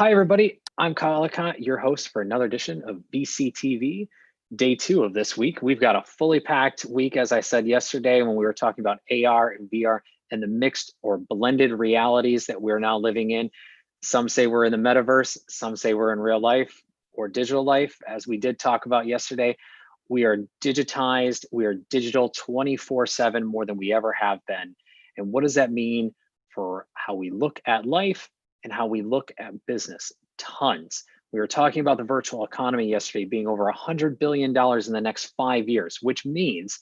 Hi, everybody. I'm Kyle Alicant, your host for another edition of BCTV, day 2 of this week. We've got a fully packed week, as I said yesterday when we were talking about AR and VR and the mixed or blended realities that we're now living in. Some say we're in the metaverse, some say we're in real life or digital life. As we did talk about yesterday, we are digitized, we are digital 24/7 more than we ever have been. And what does that mean for how we look at life and how we look at business? Tons. We were talking about the virtual economy yesterday being over $100 billion in the next 5 years, which means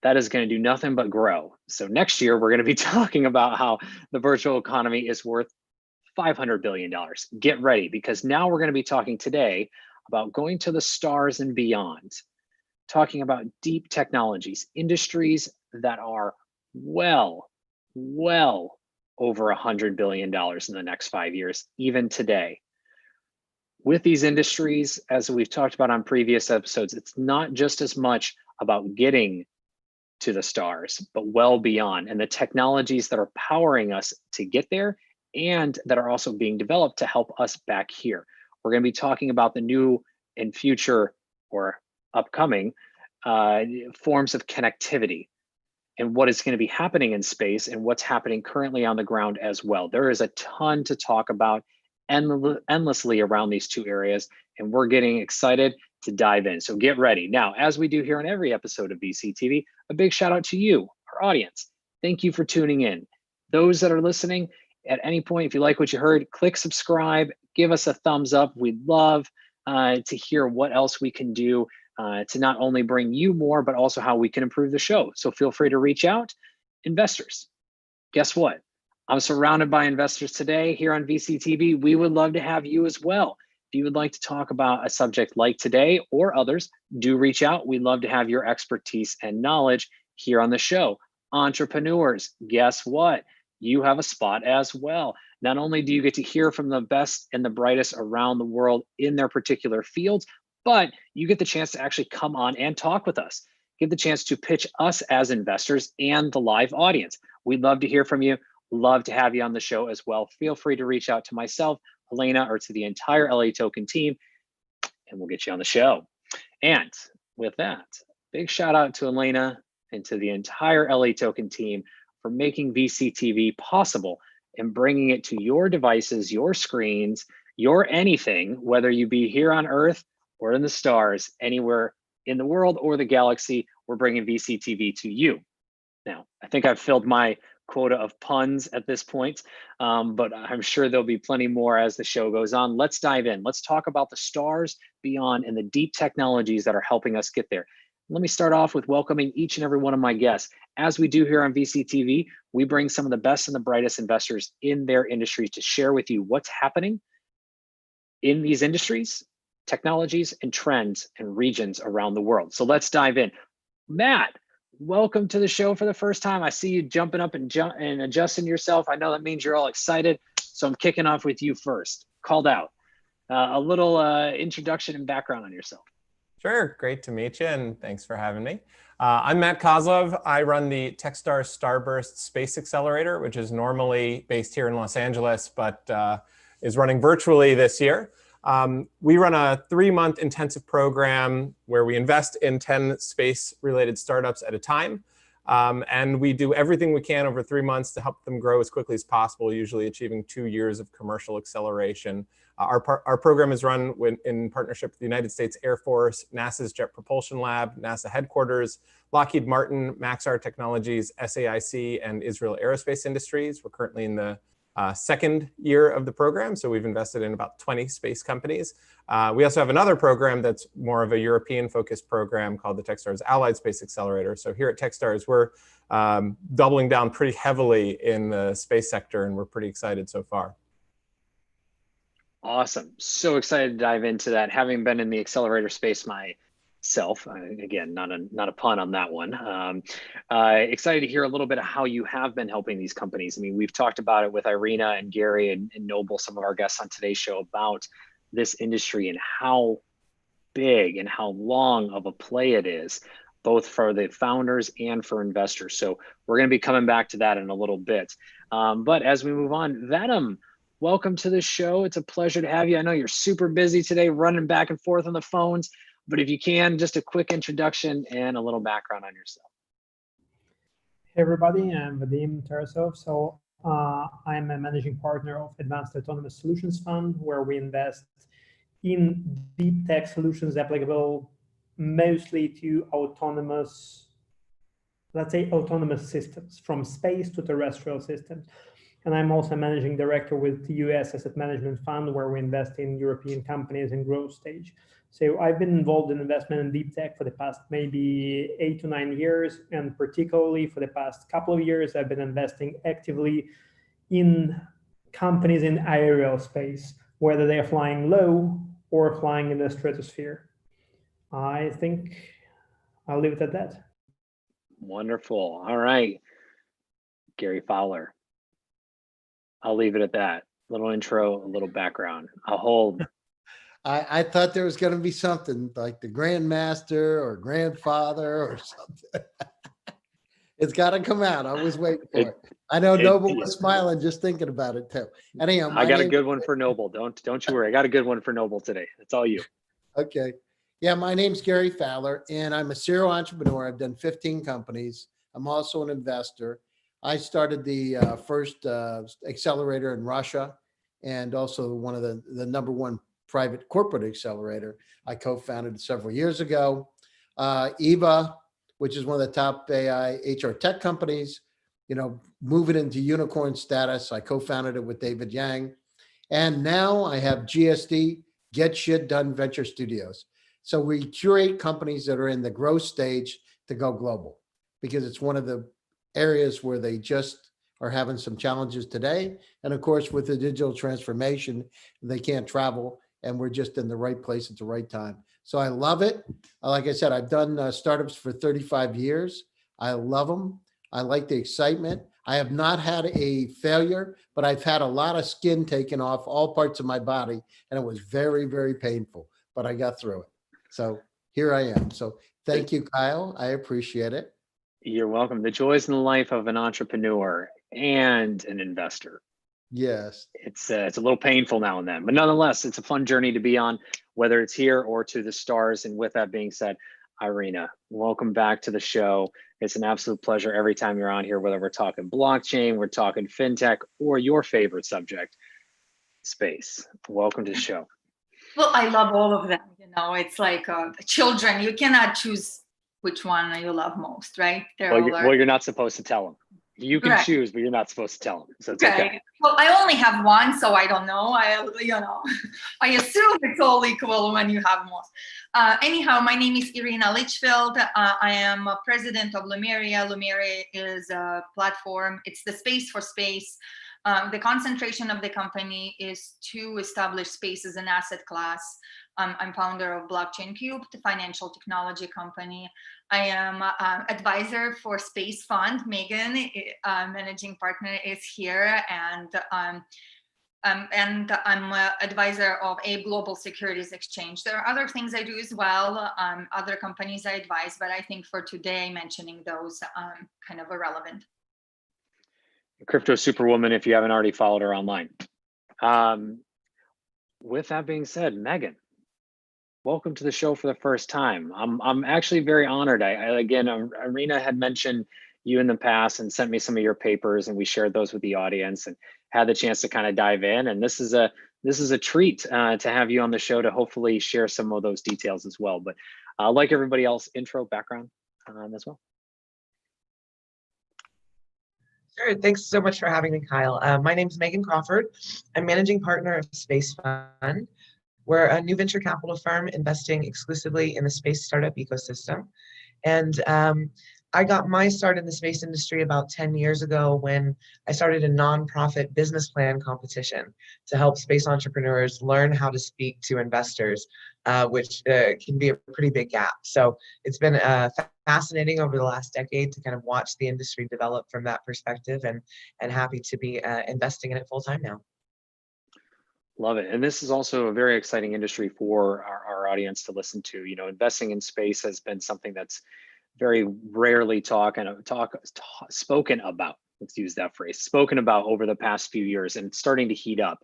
that is going to do nothing but grow. So next year, we're going to be talking about how the virtual economy is worth $500 billion. Get ready, because now we're going to be talking today about going to the stars and beyond, talking about deep technologies, industries that are well over $100 billion in the next 5 years, even today. With these industries, as we've talked about on previous episodes, it's not just as much about getting to the stars, but well beyond, and the technologies that are powering us to get there and that are also being developed to help us back here. We're going to be talking about the new and future or upcoming forms of connectivity, and what is going to be happening in space and what's happening currently on the ground as well. There is a ton to talk about endlessly around these two areas, and we're getting excited to dive in. So get ready. Now, as we do here on every episode of BCTV, a big shout out to you, our audience. Thank you for tuning in. Those that are listening, at any point, if you like what you heard, click subscribe, give us a thumbs up. We'd love to hear what else we can do to not only bring you more, but also how we can improve the show. So feel free to reach out. Investors, guess what? I'm surrounded by investors today here on VCTV. We would love to have you as well. If you would like to talk about a subject like today or others, do reach out. We'd love to have your expertise and knowledge here on the show. Entrepreneurs, guess what? You have a spot as well. Not only do you get to hear from the best and the brightest around the world in their particular fields, but you get the chance to actually come on and talk with us. Get the chance to pitch us as investors and the live audience. We'd love to hear from you. Love to have you on the show as well. Feel free to reach out to myself, Elena, or to the entire LA Token team, and we'll get you on the show. And with that, big shout out to Elena and to the entire LA Token team for making VCTV possible and bringing it to your devices, your screens, your anything, whether you be here on Earth or in the stars, anywhere in the world or the galaxy. We're bringing VCTV to you. Now, I think I've filled my quota of puns at this point, but I'm sure there'll be plenty more as the show goes on. Let's dive in. Let's talk about the stars beyond and the deep technologies that are helping us get there. Let me start off with welcoming each and every one of my guests. As we do here on VCTV, we bring some of the best and the brightest investors in their industries to share with you what's happening in these industries, technologies, and trends and regions around the world. So let's dive in. Matt, welcome to the show for the first time. I see you jumping up and adjusting yourself. I know that means you're all excited. So I'm kicking off with you first. Called out. A little introduction and background on yourself. Sure, great to meet you, and thanks for having me. I'm Matt Kozlov. I run the Techstars Starburst Space Accelerator, which is normally based here in Los Angeles, but is running virtually this year. We run a 3-month intensive program where we invest in 10 space-related startups at a time. And we do everything we can over 3 months to help them grow as quickly as possible, usually achieving 2 years of commercial acceleration. Our program is run in partnership with the United States Air Force, NASA's Jet Propulsion Lab, NASA headquarters, Lockheed Martin, Maxar Technologies, SAIC, and Israel Aerospace Industries. We're currently in the second year of the program, so we've invested in about 20 space companies. We also have another program that's more of a European-focused program called the Techstars Allied Space Accelerator. So here at Techstars, we're doubling down pretty heavily in the space sector, and we're pretty excited so far. Awesome. So excited to dive into that. Having been in the accelerator space myself, again, not a pun on that one. Excited to hear a little bit of how you have been helping these companies. I mean, we've talked about it with Irina and Gary and Noble, some of our guests on today's show, about this industry and how big and how long of a play it is, both for the founders and for investors. So we're going to be coming back to that in a little bit. But as we move on, Venom, welcome to the show. It's a pleasure to have you. I know you're super busy today, running back and forth on the phones, but if you can, just a quick introduction and a little background on yourself. Hey everybody, I'm Vadim Tarasov. I'm a managing partner of Advanced Autonomous Solutions Fund, where we invest in deep tech solutions applicable mostly to autonomous systems, from space to terrestrial systems. And I'm also managing director with the US Asset Management Fund, where we invest in European companies in growth stage. So I've been involved in investment in deep tech for the past maybe 8 to 9 years, and particularly for the past couple of years, I've been investing actively in companies in aerospace, whether they are flying low or flying in the stratosphere. I think I'll leave it at that. Wonderful. All right, Gary Fowler. I'll leave it at that. Little intro, a little background. I'll hold. I thought there was going to be something like the grandmaster or grandfather or something. It's got to come out. I was waiting for it. I know Noble was smiling just thinking about it too. Anyhow, I got a good one for Noble. Don't you worry. I got a good one for Noble today. It's all you. Okay. Yeah, my name's Gary Fowler, and I'm a serial entrepreneur. I've done 15 companies. I'm also an investor. I started the first accelerator in Russia, and also one of the #1 private corporate accelerator I co-founded several years ago. Eva, which is one of the top AI HR tech companies, moving into unicorn status. I co-founded it with David Yang. And now I have GSD, Get Shit Done Venture Studios. So we curate companies that are in the growth stage to go global, because it's one of the areas where they just are having some challenges today. And of course, with the digital transformation, they can't travel, and we're just in the right place at the right time. So I love it. Like I said, I've done startups for 35 years. I love them. I like the excitement. I have not had a failure, but I've had a lot of skin taken off all parts of my body, and it was very, very painful, but I got through it. So here I am. So thank you, Kyle. I appreciate it. You're welcome. The joys in the life of an entrepreneur and an investor. Yes. It's a little painful now and then, but nonetheless, it's a fun journey to be on, whether it's here or to the stars. And with that being said, Irina, welcome back to the show. It's an absolute pleasure every time you're on here, whether we're talking blockchain, we're talking fintech, or your favorite subject, space. Welcome to the show. Well, I love all of them. It's like children. You cannot choose which one you love most, right? Well, you're not supposed to tell them. You can Correct. choose, but you're not supposed to tell them. So it's okay. Well, I only have one, so I don't know. I assume it's all equal when you have most. Anyhow, my name is Irina Litchfield. I am president of Lumeria. Lumeria is a platform. It's the space for space. The concentration of the company is to establish space as an asset class. I'm founder of Blockchain Cube, the financial technology company. I am advisor for Space Fund. Megan, managing partner, is here, and I'm advisor of a global securities exchange. There are other things I do as well, other companies I advise, but I think for today, mentioning those kind of irrelevant. Crypto Superwoman, if you haven't already followed her online. With that being said, Megan, welcome to the show for the first time. I'm actually very honored. Again, Irina had mentioned you in the past and sent me some of your papers, and we shared those with the audience and had the chance to kind of dive in. And this is a treat to have you on the show to hopefully share some of those details as well. But like everybody else, intro, background as well. Sure. Thanks so much for having me, Kyle. My name is Megan Crawford. I'm managing partner of Space Fund. We're a new venture capital firm investing exclusively in the space startup ecosystem. And I got my start in the space industry about 10 years ago when I started a nonprofit business plan competition to help space entrepreneurs learn how to speak to investors, which can be a pretty big gap. So it's been fascinating over the last decade to kind of watch the industry develop from that perspective, and happy to be investing in it full time now. Love it. And this is also a very exciting industry for our audience to listen to. Investing in space has been something that's very rarely spoken about. let's use that phrase, spoken about over the past few years, and it's starting to heat up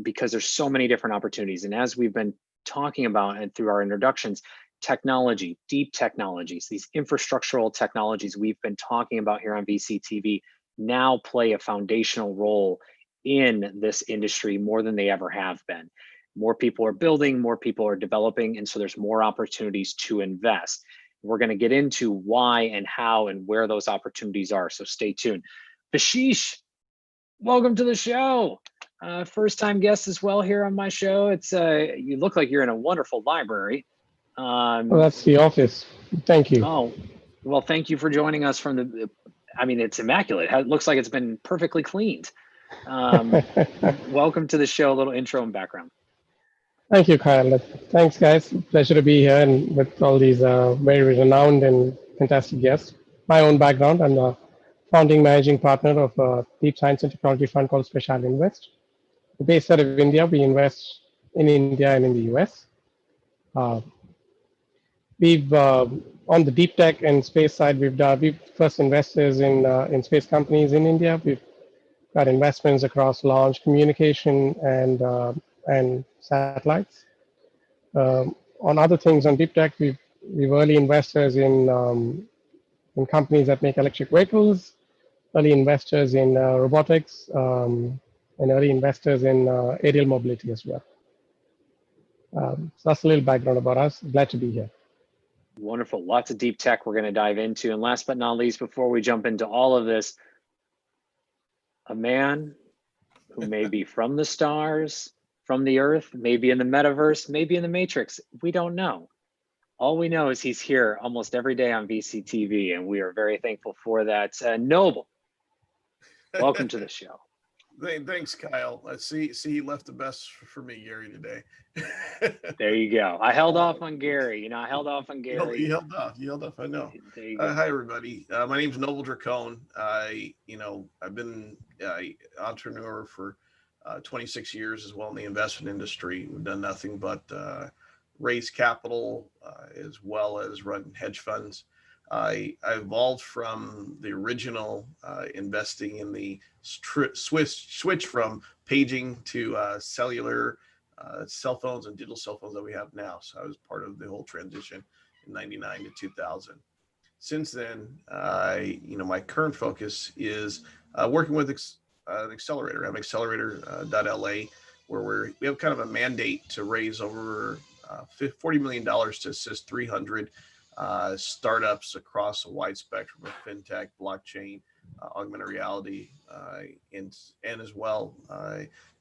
because there's so many different opportunities. And as we've been talking about and through our introductions, technology, deep technologies, these infrastructural technologies we've been talking about here on VCTV now play a foundational role in this industry more than they ever have been. More people are building, more people are developing, and so there's more opportunities to invest. We're going to get into why and how and where those opportunities are, so stay tuned. Bashish, welcome to the show. First time guest as well here on my show. It's you look like you're in a wonderful library. Well, that's the office. Thank you. Oh, well, thank you for joining us from the, I mean, it's immaculate. It looks like it's been perfectly cleaned. Welcome to the show, a little intro and background. Thank you, Kyle. Thanks, guys. Pleasure to be here and with all these very renowned and fantastic guests. My own background, I'm the founding managing partner of a deep science and technology fund called Special Invest. Based out of India, we invest in India and in the US. We've on the deep tech and space side, we've first investors in space companies in India. We've got investments across launch, communication, and satellites. On other things on deep tech, we've early investors in companies that make electric vehicles, early investors in robotics, and early investors in aerial mobility as well. So that's a little background about us. Glad to be here. Wonderful. Lots of deep tech we're going to dive into. And last but not least, before we jump into all of this, a man who may be from the stars, from the earth, maybe in the metaverse, maybe in the matrix. We don't know. All we know is he's here almost every day on VCTV, and we are very thankful for that. Noble, welcome to the show. Thanks, Kyle. See, he left the best for me, Gary, today. There you go. I held off on Gary. You know, I held off on Gary. You held off. I know. Hi, everybody. My name's Noble Dracone. I've been an entrepreneur for 26 years as well in the investment industry. We've done nothing but raise capital as well as run hedge funds. I evolved from the original investing in the switch from paging to cellular cell phones and digital cell phones that we have now. So I was part of the whole transition in 99 to 2000. Since then, my current focus is working with an accelerator. I'm accelerator.la, where we have kind of a mandate to raise over $40 million to assist 300 startups across a wide spectrum of fintech, blockchain, augmented reality, and as well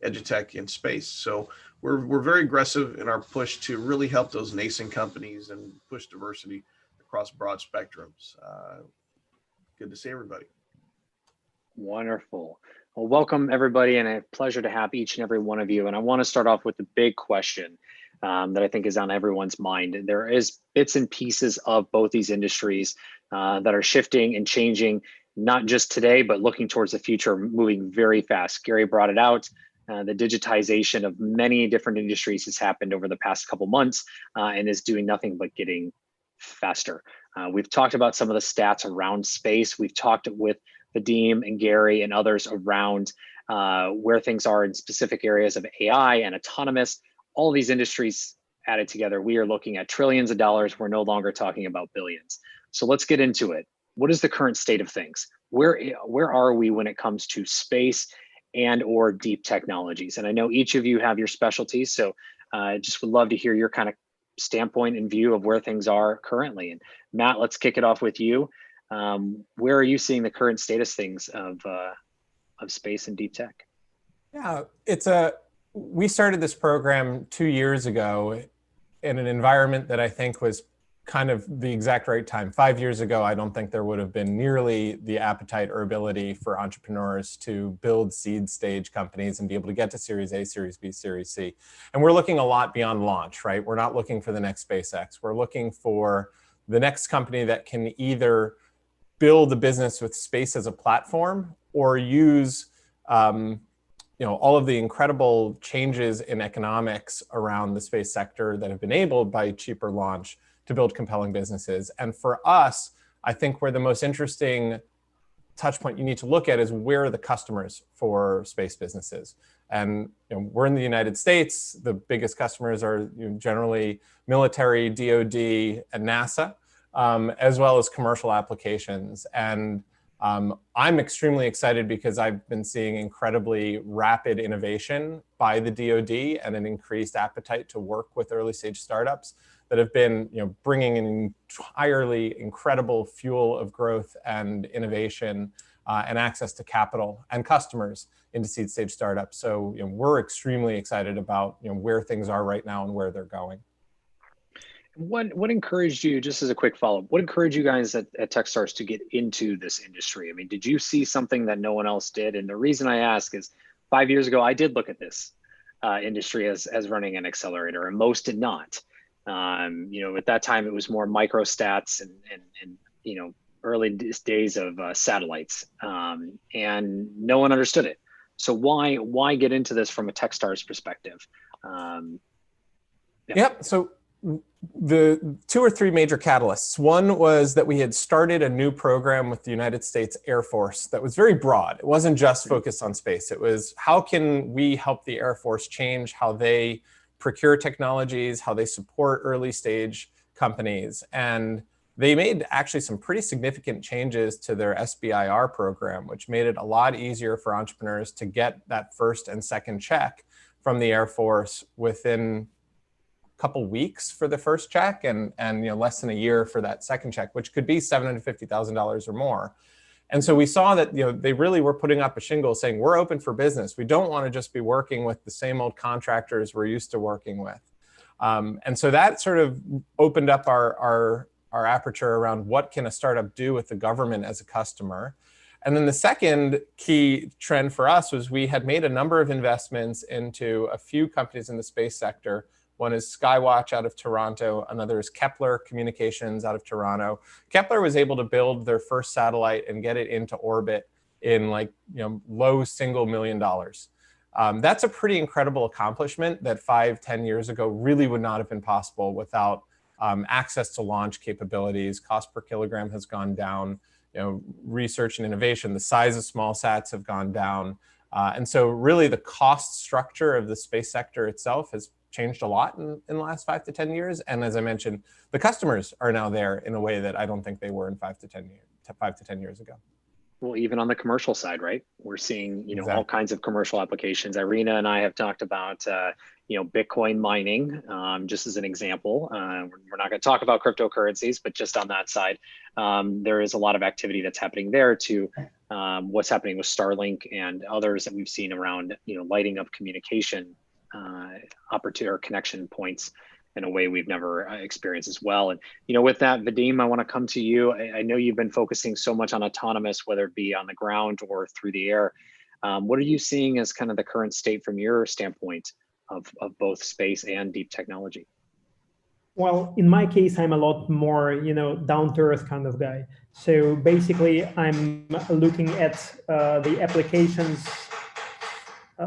edutech and space. So we're very aggressive in our push to really help those nascent companies and push diversity across broad spectrums. Good to see everybody. Wonderful. Well, welcome everybody, and a pleasure to have each and every one of you. And I want to start off with the big question that I think is on everyone's mind. There is bits and pieces of both these industries that are shifting and changing, not just today, but looking towards the future, moving very fast. Gary brought it out. The digitization of many different industries has happened over the past couple months and is doing nothing but getting faster. We've talked about some of the stats around space. We've talked with Vadim and Gary and others around where things are in specific areas of AI and autonomous. All these industries added together, we are looking at trillions of dollars. We're no longer talking about billions. So let's get into it. What is the current state of things? Where are we when it comes to space and or deep technologies? And I know each of you have your specialties, so I just would love to hear your kind of standpoint and view of where things are currently. And Matt, let's kick it off with you. Where are you seeing the current status things of space and deep tech? Yeah, we started this program 2 years ago in an environment that I think was kind of the exact right time. 5 years ago, I don't think there would have been nearly the appetite or ability for entrepreneurs to build seed stage companies and be able to get to Series A, Series B, Series C. And we're looking a lot beyond launch, right? We're not looking for the next SpaceX. We're looking for the next company that can either build a business with space as a platform or use all of the incredible changes in economics around the space sector that have been enabled by cheaper launch to build compelling businesses. And for us, I think where the most interesting touch point you need to look at is where are the customers for space businesses. And we're in the United States. The biggest customers are generally military, DoD, and NASA, as well as commercial applications. And I'm extremely excited because I've been seeing incredibly rapid innovation by the DoD and an increased appetite to work with early stage startups that have been bringing an entirely incredible fuel of growth and innovation and access to capital and customers into seed stage startups. So we're extremely excited about where things are right now and where they're going. What encouraged you, just as a quick follow-up, what encouraged you guys at Techstars to get into this industry? I mean, did you see something that no one else did? And the reason I ask is 5 years ago, I did look at this industry as running an accelerator, and most did not. At that time, it was more microstats and early days of satellites, and no one understood it. So why get into this from a Techstars perspective? Yep. So the 2 or 3 major catalysts. One was that we had started a new program with the United States Air Force that was very broad. It wasn't just focused on space. It was how can we help the Air Force change how they procure technologies, how they support early stage companies. And they made actually some pretty significant changes to their SBIR program, which made it a lot easier for entrepreneurs to get that first and second check from the Air Force within couple weeks for the first check and less than a year for that second check, which could be $750,000 or more. And so we saw that they really were putting up a shingle saying, we're open for business. We don't want to just be working with the same old contractors we're used to working with. And so that sort of opened up our aperture around what can a startup do with the government as a customer. And then the second key trend for us was we had made a number of investments into a few companies in the space sector. One is Skywatch out of Toronto. Another is Kepler Communications out of Toronto. Kepler was able to build their first satellite and get it into orbit in low single $1 million. That's a pretty incredible accomplishment that 5-10 years ago really would not have been possible without access to launch capabilities. Cost per kilogram has gone down. Research and innovation, the size of small sats have gone down. And so really the cost structure of the space sector itself has changed a lot in the last 5 to 10 years. And as I mentioned, the customers are now there in a way that I don't think they were in 5 to 10 years ago. Well, even on the commercial side, right? We're seeing, Exactly. all kinds of commercial applications. Irina and I have talked about, Bitcoin mining, just as an example. We're not going to talk about cryptocurrencies, but just on that side, there is a lot of activity that's happening there to what's happening with Starlink and others that we've seen around, lighting up communication opportunity or connection points in a way we've never experienced as well. And, with that, Vadim, I want to come to you. I know you've been focusing so much on autonomous, whether it be on the ground or through the air. What are you seeing as kind of the current state from your standpoint of both space and deep technology? Well, in my case, I'm a lot more, down to earth kind of guy. So basically, I'm looking at the applications.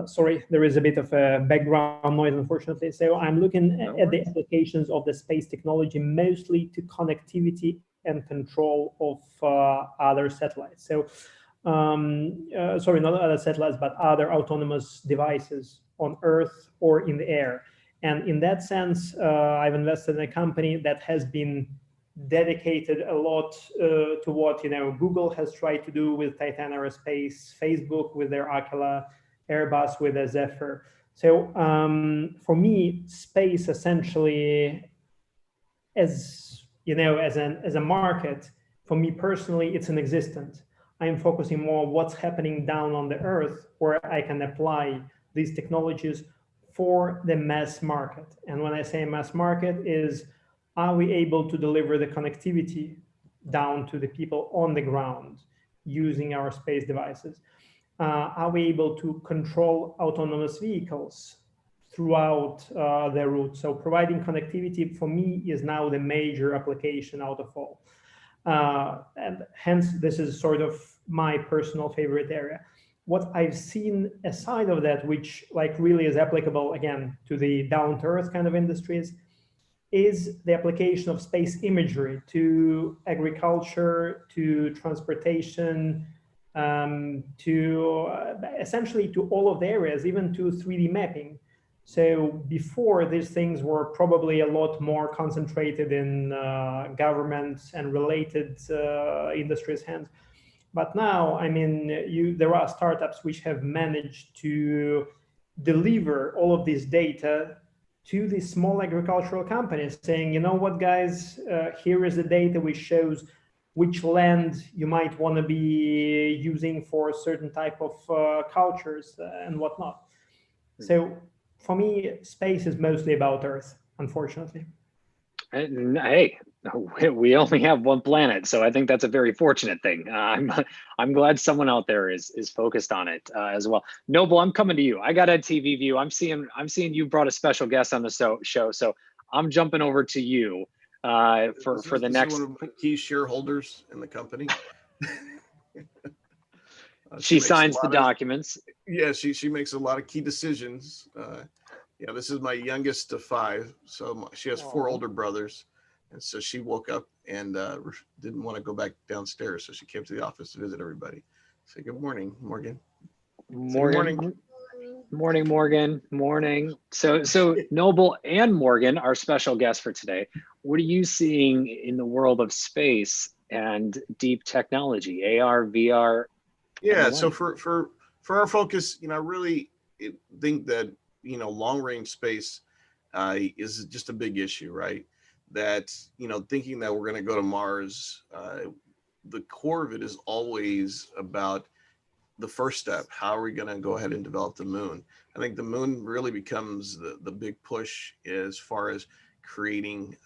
Sorry, there is a bit of a background noise, unfortunately. So I'm looking at the applications of the space technology, mostly to connectivity and control of other satellites. So, sorry, not other satellites, but other autonomous devices on Earth or in the air. And in that sense, I've invested in a company that has been dedicated a lot to what Google has tried to do with Titan Aerospace, Facebook with their Aquila, Airbus with a Zephyr. So for me, space essentially, as a market, for me personally, it's inexistent. I'm focusing more on what's happening down on the Earth, where I can apply these technologies for the mass market. And when I say mass market is, are we able to deliver the connectivity down to the people on the ground using our space devices? Are we able to control autonomous vehicles throughout their route? So providing connectivity for me is now the major application out of all. And hence, this is sort of my personal favorite area. What I've seen aside of that, which really is applicable again to the down to earth kind of industries, is the application of space imagery to agriculture, to transportation, to essentially to all of the areas, even to 3D mapping. So before, these things were probably a lot more concentrated in governments and related industries' hands. But now, I mean, there are startups which have managed to deliver all of this data to these small agricultural companies, saying, you know what, guys, here is the data which shows which land you might want to be using for a certain type of cultures and whatnot. So for me, space is mostly about Earth, unfortunately. And hey, we only have one planet, so I think that's a very fortunate thing. I'm glad someone out there is focused on it as well. Noble, I'm coming to you. I got a TV view. I'm seeing you brought a special guest on the show, so I'm jumping over to you for the next. This is one of my key shareholders in the company. She signs the documents. Yeah, she makes a lot of key decisions. Yeah, this is my youngest of 5, so she has 4 older brothers, and so she woke up and didn't want to go back downstairs, so she came to the office to visit everybody. Say good morning, Morgan. Morning, Morgan. Morning. So Noble and Morgan, our special guests for today. What are you seeing in the world of space and deep technology, AR, VR? Yeah, so for our focus, I really think that long range space is just a big issue, right? That thinking that we're going to go to Mars, the core of it is always about the first step. How are we going to go ahead and develop the moon? I think the moon really becomes the big push as far as creating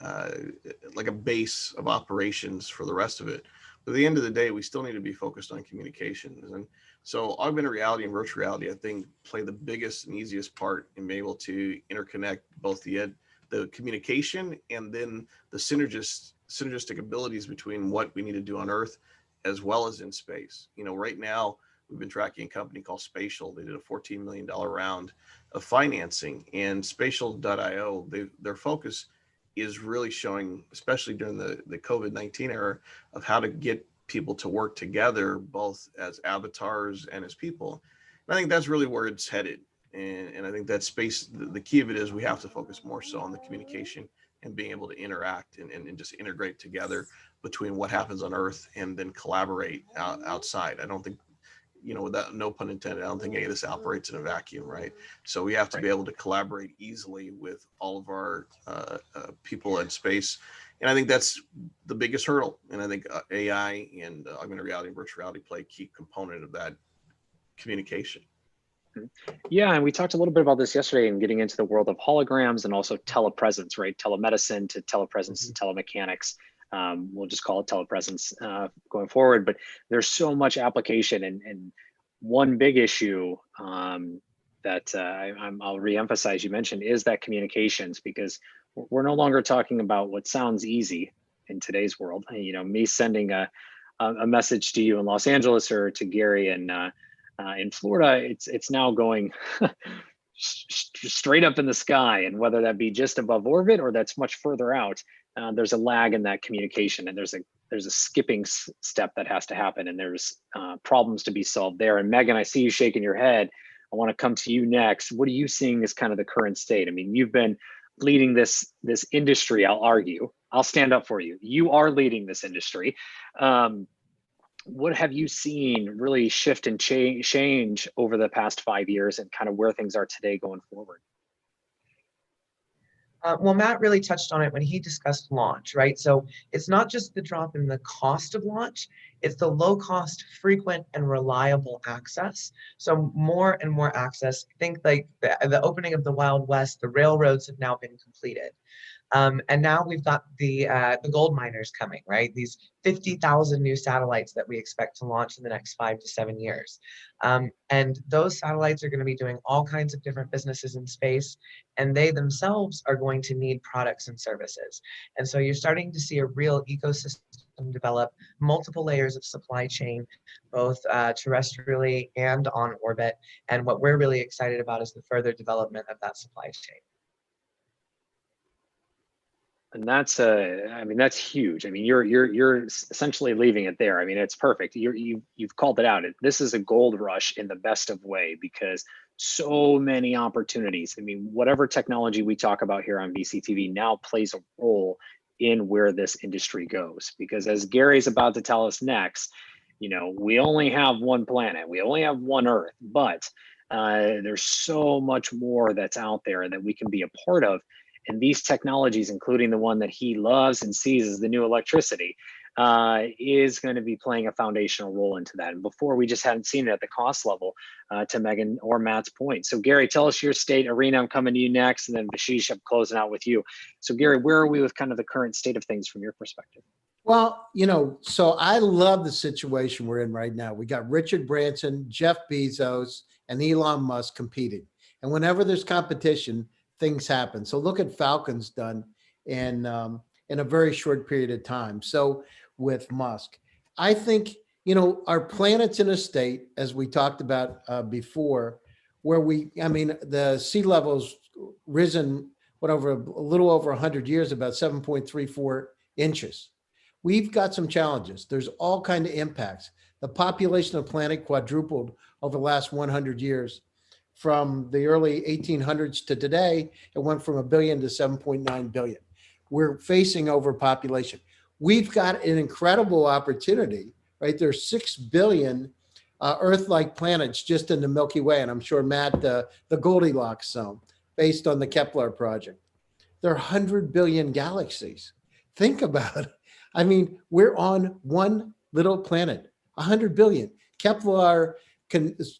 like a base of operations for the rest of it. But at the end of the day, we still need to be focused on communications. And so augmented reality and virtual reality, I think, play the biggest and easiest part in being able to interconnect both the communication and then the synergistic abilities between what we need to do on Earth as well as in space. Right now, we've been tracking a company called Spatial. They did a $14 million round of financing, and Spatial.io, their focus is really showing, especially during the COVID-19 era, of how to get people to work together, both as avatars and as people. And I think that's really where it's headed. And I think that space, the key of it is we have to focus more so on the communication and being able to interact and just integrate together between what happens on Earth and then collaborate outside. I don't think, without no pun intended, I don't think any of this operates in a vacuum, right? So we have to be able to collaborate easily with all of our people in space. And I think that's the biggest hurdle. And I think AI and augmented reality and virtual reality play a key component of that communication. Yeah, and we talked a little bit about this yesterday in getting into the world of holograms and also telepresence, right? Telemedicine to telepresence to telemechanics. We'll just call it telepresence going forward, but there's so much application, and one big issue that I'll reemphasize you mentioned is that communications, because we're no longer talking about what sounds easy in today's world. Me sending a message to you in Los Angeles or to Gary in Florida, it's now going straight up in the sky, and whether that be just above orbit or that's much further out, there's a lag in that communication, and there's a skipping step that has to happen, and there's problems to be solved there. And Megan, I see you shaking your head. I want to come to you next. What are you seeing as kind of the current state? I mean, you've been leading this industry. I'll argue. I'll stand up for you. You are leading this industry. What have you seen really shift and change over the past 5 years, and kind of where things are today going forward? Well, Matt really touched on it when he discussed launch, right? So it's not just the drop in the cost of launch, it's the low cost, frequent, and reliable access. So more and more access. Think like the opening of the Wild West, the railroads have now been completed. And now we've got the gold miners coming, right? These 50,000 new satellites that we expect to launch in the next 5 to 7 years. And those satellites are going to be doing all kinds of different businesses in space, and they themselves are going to need products and services. And so you're starting to see a real ecosystem develop, multiple layers of supply chain, both terrestrially and on orbit. And what we're really excited about is the further development of that supply chain. And that's I mean, that's huge. I mean, you're essentially leaving it there. I mean, it's perfect. You've called it out. This is a gold rush in the best of way, because so many opportunities. I mean, whatever technology we talk about here on VCTV now plays a role in where this industry goes. Because as Gary's about to tell us next, you know, we only have one planet, we only have one Earth, but there's so much more that's out there that we can be a part of. And these technologies, including the one that he loves and sees as the new electricity, is going to be playing a foundational role into that. And before, we just hadn't seen it at the cost level, to Megan or Matt's point. So Gary, tell us your state. Irina, I'm coming to you next, and then Bashish, I'm closing out with you. So Gary, where are we with kind of the current state of things from your perspective? Well, you know, so I love the situation we're in right now. We got Richard Branson, Jeff Bezos, and Elon Musk competing. And whenever there's competition, things happen. So look at Falcon's done in a very short period of time. So with Musk, I think, you know, our planet's in a state, as we talked about before, where the sea level's risen, a little over 100 years, about 7.34 inches. We've got some challenges. There's all kinds of impacts. The population of the planet quadrupled over the last 100 years. From the early 1800s to today, it went from 1 billion to 7.9 billion. We're facing overpopulation. We've got an incredible opportunity, right? There's 6 billion Earth-like planets just in the Milky Way. And I'm sure, Matt, the Goldilocks zone, based on the Kepler project. There are 100 billion galaxies. Think about it. I mean, we're on one little planet, 100 billion. Kepler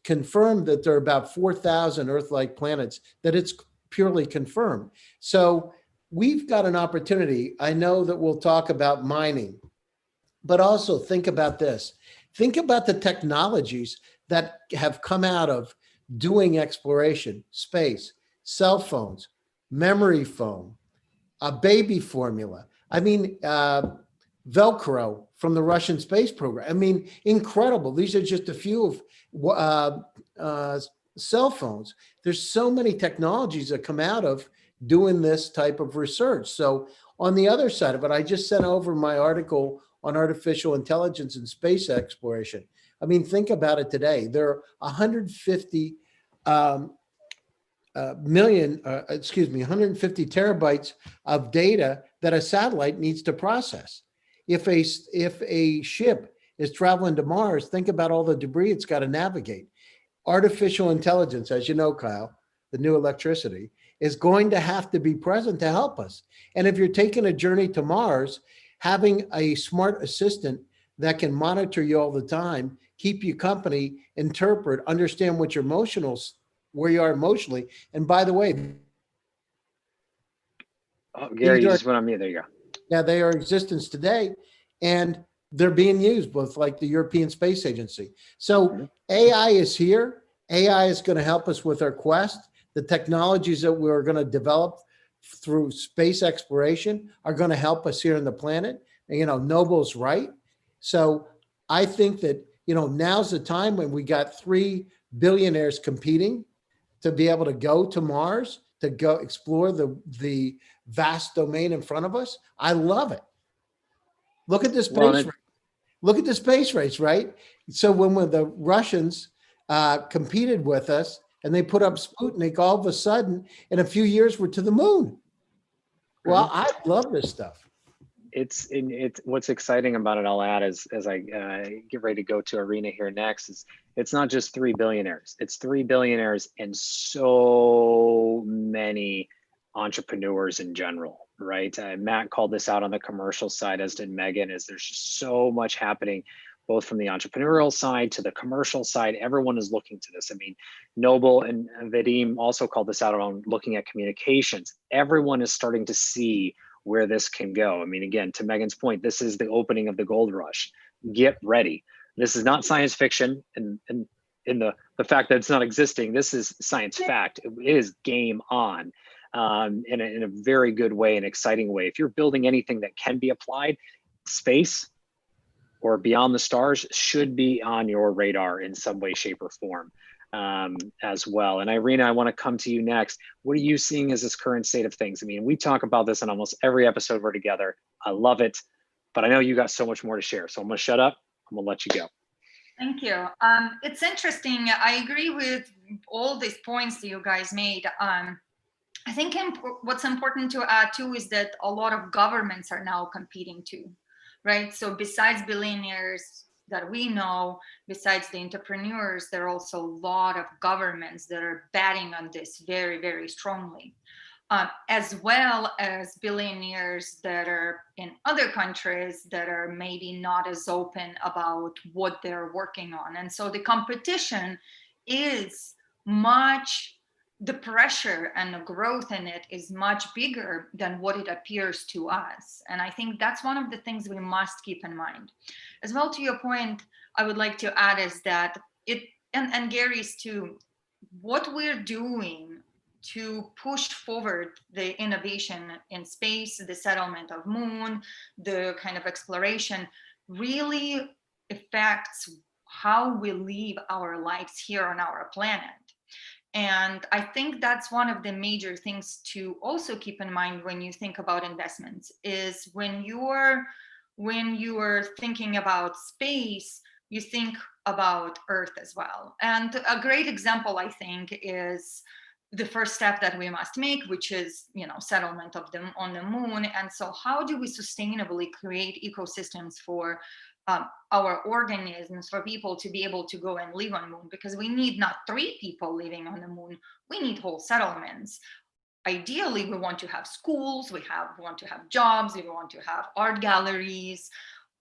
confirmed that there are about 4,000 Earth-like planets, that it's purely confirmed. So we've got an opportunity. I know that we'll talk about mining, but also think about this. Think about the technologies that have come out of doing exploration, space, cell phones, memory foam, a baby formula. I mean, Velcro from the Russian space program. I mean, incredible. These are just a few of cell phones. There's so many technologies that come out of doing this type of research. So on the other side of it, I just sent over my article on artificial intelligence and space exploration. I mean, think about it today. There are 150 150 terabytes of data that a satellite needs to process. If a ship is traveling to Mars, think about all the debris it's got to navigate. Artificial intelligence, as you know, Kyle, the new electricity, is going to have to be present to help us. And if you're taking a journey to Mars, having a smart assistant that can monitor you all the time, keep you company, interpret, understand what where you are emotionally. And by the way, Gary, you just went on mute. There you go. Yeah, they are in existence today, and they're being used, both like the European Space Agency. So AI is here. AI is going to help us with our quest. The technologies that we're going to develop through space exploration are going to help us here on the planet. And, you know, Noble's right. So I think that, you know, now's the time when we got 3 billionaires competing to be able to go to Mars, to go explore the vast domain in front of us. I love it. Look at the space race. Look at the space race, right? So when the Russians competed with us and they put up Sputnik, all of a sudden, in a few years, we're to the moon. Well, I love this stuff. It's what's exciting about it, I'll add, as I get ready to go to Irina here next, is it's not just 3 billionaires. It's 3 billionaires and so many entrepreneurs in general, right? Matt called this out on the commercial side, as did Megan, is there's just so much happening, both from the entrepreneurial side to the commercial side. Everyone is looking to this. I mean, Noble and Vadim also called this out on looking at communications. Everyone is starting to see where this can go. I mean, again, to Megan's point, this is the opening of the gold rush. Get ready. This is not science fiction, and in the fact that it's not existing, this is science fact. It is game on, in a very good way, an exciting way. If you're building anything that can be applied, space or beyond the stars should be on your radar in some way, shape, or form. as well. And Irina, I want to come to you next. What are you seeing as this current state of things? I mean, we talk about this in almost every episode we're together. I love it, but I know you got so much more to share. So I'm going to shut up. I'm going to let you go. Thank you. It's interesting. I agree with all these points that you guys made. I think what's important to add too is that a lot of governments are now competing too, right? So besides billionaires that we know, besides the entrepreneurs, there are also a lot of governments that are betting on this very, very strongly, as well as billionaires that are in other countries that are maybe not as open about what they're working on. And so the competition is the pressure and the growth in it is much bigger than what it appears to us. And I think that's one of the things we must keep in mind. As well, to your point, I would like to add is that and Gary's too, what we're doing to push forward the innovation in space, the settlement of moon, the kind of exploration really affects how we live our lives here on our planet. And I think that's one of the major things to also keep in mind when you think about investments is when you're thinking about space, you think about Earth as well. And a great example, I think, is the first step that we must make, which is, settlement of them on the moon. And so how do we sustainably create ecosystems for our organisms, for people to be able to go and live on the moon? Because we need not 3 people living on the moon, we need whole settlements. Ideally, we want to have schools, we want to have jobs, we want to have art galleries.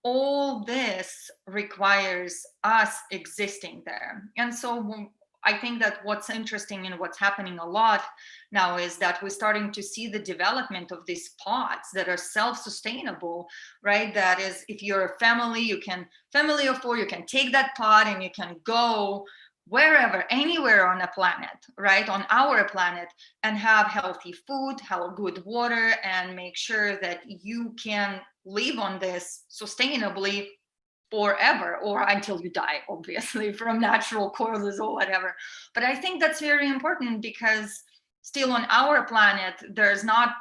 All this requires us existing there. And so I think that what's interesting and what's happening a lot now is that we're starting to see the development of these pods that are self-sustainable, right? That is, if you're a family of 4, you can take that pod and you can go wherever, anywhere on a planet, right? On our planet, and have healthy food, have good water, and make sure that you can live on this sustainably forever, or until you die, obviously, from natural causes or whatever. But I think that's very important because still on our planet, there's not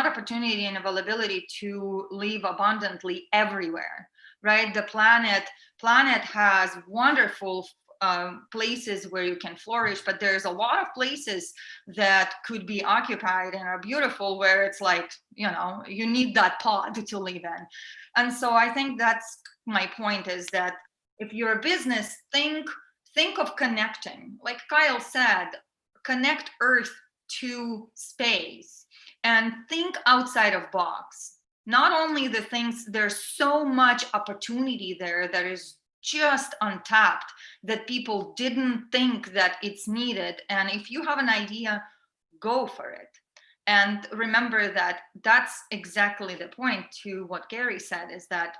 opportunity and availability to live abundantly everywhere, right? The planet has wonderful places where you can flourish, but there's a lot of places that could be occupied and are beautiful where it's like, you need that pod to live in. And so I think that's my point, is that if you're a business, think of connecting, like Kyle said, connect Earth to space and think outside of box. Not only the things, there's so much opportunity there that is just untapped, that people didn't think that it's needed. And if you have an idea, go for it. And remember that that's exactly the point to what Gary said, is that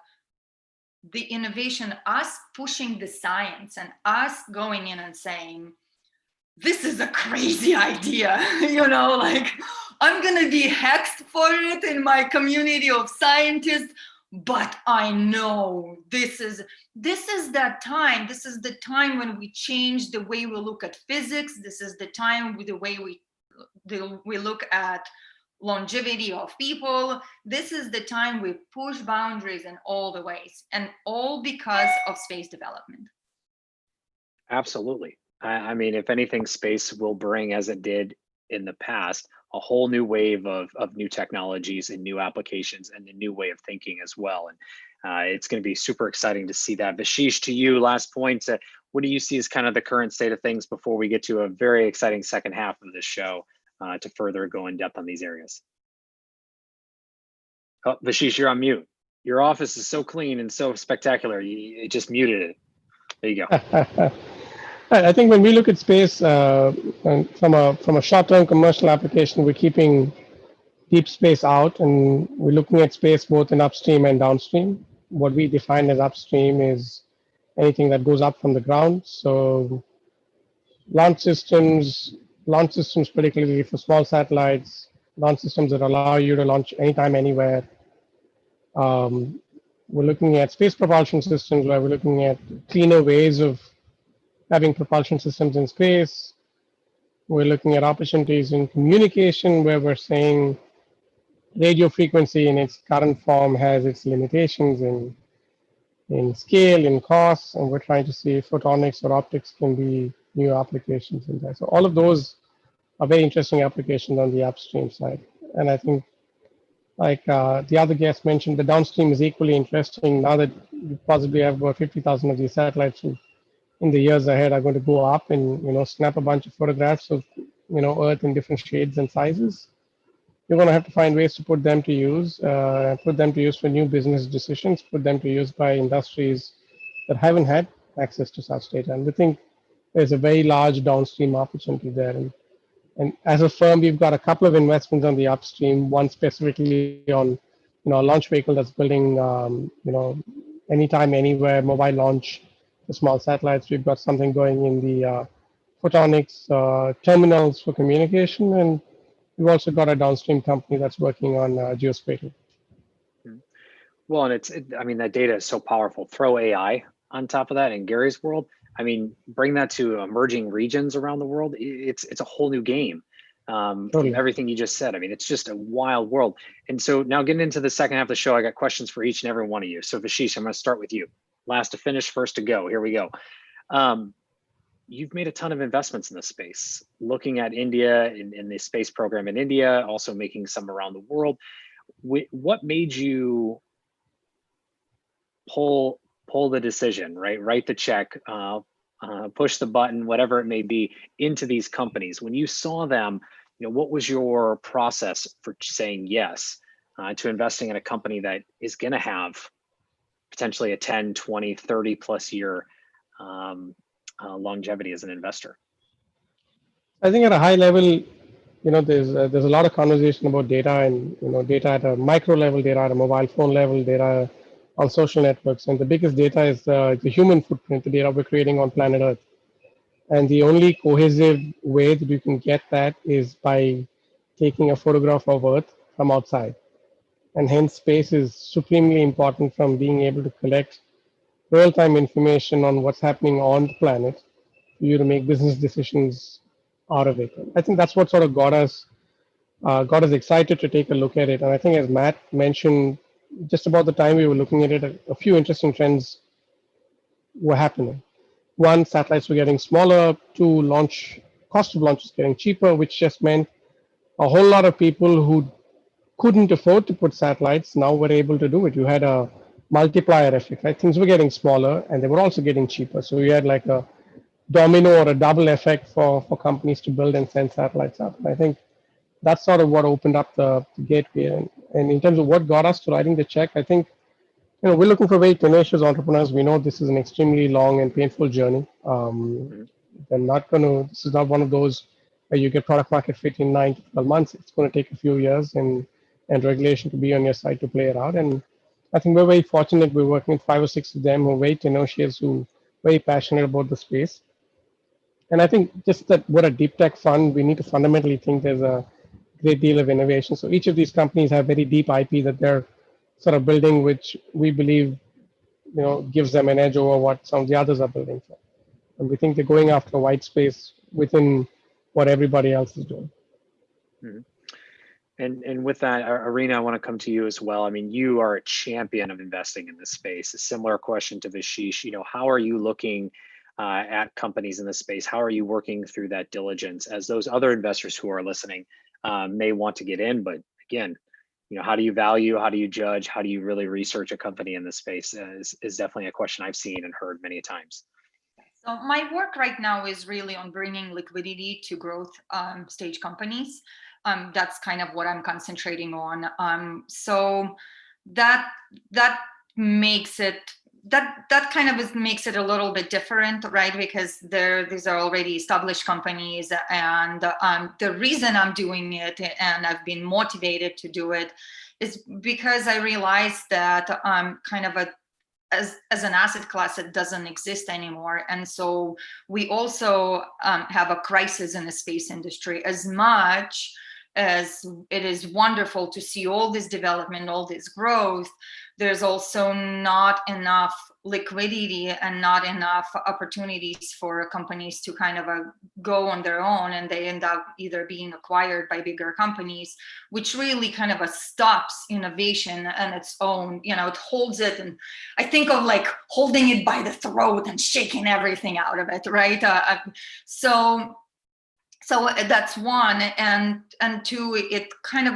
the innovation, us pushing the science and us going in and saying, this is a crazy idea, like I'm gonna be hexed for it in my community of scientists, but I know this is that time. This is the time when we change the way we look at physics. This is the time with the way we look at longevity of people. This is the time we push boundaries in all the ways, and all because of space development. Absolutely. I mean, if anything, space will bring, as it did in the past, a whole new wave of new technologies and new applications and a new way of thinking as well. And it's going to be super exciting to see that. Vashish, to you, last point, what do you see as kind of the current state of things before we get to a very exciting second half of this show to further go in depth on these areas? Oh, Vashish, you're on mute. Your office is so clean and so spectacular. You just muted it. There you go. I think when we look at space and from a short-term commercial application, we're keeping deep space out, and we're looking at space both in upstream and downstream. What we define as upstream is anything that goes up from the ground. So launch systems, particularly for small satellites, launch systems that allow you to launch anytime, anywhere. We're looking at space propulsion systems where we're looking at cleaner ways of having propulsion systems in space. We're looking at opportunities in communication where we're saying radio frequency in its current form has its limitations in scale, in costs, and we're trying to see if photonics or optics can be new applications in there. So all of those are very interesting applications on the upstream side. And I think, like the other guest mentioned, the downstream is equally interesting now that you possibly have about 50,000 of these satellites who, in the years ahead, are going to go up and snap a bunch of photographs of Earth in different shades and sizes. You're going to have to find ways to put them to use, for new business decisions, put them to use by industries that haven't had access to such data. And we think there's a very large downstream opportunity there. And as a firm, we've got a couple of investments on the upstream, one specifically on a launch vehicle that's building, anytime, anywhere, mobile launch for small satellites. We've got something going in the photonics terminals for communication, and we've also got a downstream company that's working on geospatial. Well, and I mean, that data is so powerful. Throw AI on top of that in Gary's world. I mean, bring that to emerging regions around the world. It's a whole new game. From everything you just said. I mean, it's just a wild world. And so now getting into the second half of the show, I got questions for each and every one of you. So Vashish, I'm going to start with you. Last to finish, first to go. Here we go. You've made a ton of investments in this space, looking at India in the space program in India, also making some around the world. What made you pull the decision, right? Write the check, push the button, whatever it may be, into these companies? When you saw them, what was your process for saying yes to investing in a company that is going to have potentially a 10, 20, 30 plus year longevity as an investor? I think at a high level, there's a lot of conversation about data and data at a micro level, data at a mobile phone level, data on social networks, and the biggest data is the human footprint, the data we're creating on planet Earth. And the only cohesive way that you can get that is by taking a photograph of Earth from outside. And hence space is supremely important, from being able to collect real-time information on what's happening on the planet for you to make business decisions out of it. I think that's what sort of got us excited to take a look at it. And I think, as Matt mentioned, just about the time we were looking at it, a few interesting trends were happening. One, satellites were getting smaller. Two, cost of launch was getting cheaper, which just meant a whole lot of people who couldn't afford to put satellites now were able to do it. You had a multiplier effect, right? Things were getting smaller and they were also getting cheaper. So you had like a domino or a double effect for companies to build and send satellites up. And I think that's sort of what opened up the gateway. And in terms of what got us to writing the check, I think, we're looking for very tenacious entrepreneurs. We know this is an extremely long and painful journey. This is not one of those where you get product market fit in 9 to 12 months. It's going to take a few years and regulation to be on your side to play it out. And I think we're very fortunate. We're working with 5 or 6 of them who are very tenacious, who are very passionate about the space. And I think just that we're a deep tech fund, we need to fundamentally think there's a great deal of innovation. So each of these companies have very deep IP that they're sort of building, which we believe, gives them an edge over what some of the others are building for. And we think they're going after a white space within what everybody else is doing. Mm-hmm. And with that, Irina, I want to come to you as well. I mean, you are a champion of investing in this space. A similar question to Vashish. How are you looking at companies in this space? How are you working through that diligence as those other investors who are listening may want to get in? But again, how do you value, how do you judge, how do you really research a company in this space is definitely a question I've seen and heard many times. So my work right now is really on bringing liquidity to growth stage companies. That's kind of what I'm concentrating on. So that makes it makes it a little bit different, right? Because these are already established companies, and the reason I'm doing it and I've been motivated to do it is because I realized that kind of as an asset class, it doesn't exist anymore. And so we also have a crisis in the space industry. As much as it is wonderful to see all this development, all this growth, there's also not enough liquidity and not enough opportunities for companies to kind of go on their own, and they end up either being acquired by bigger companies, which really kind of stops innovation on its own. You know, it holds it, and I think of like holding it by the throat and shaking everything out of it, right? So that's one, and two, it kind of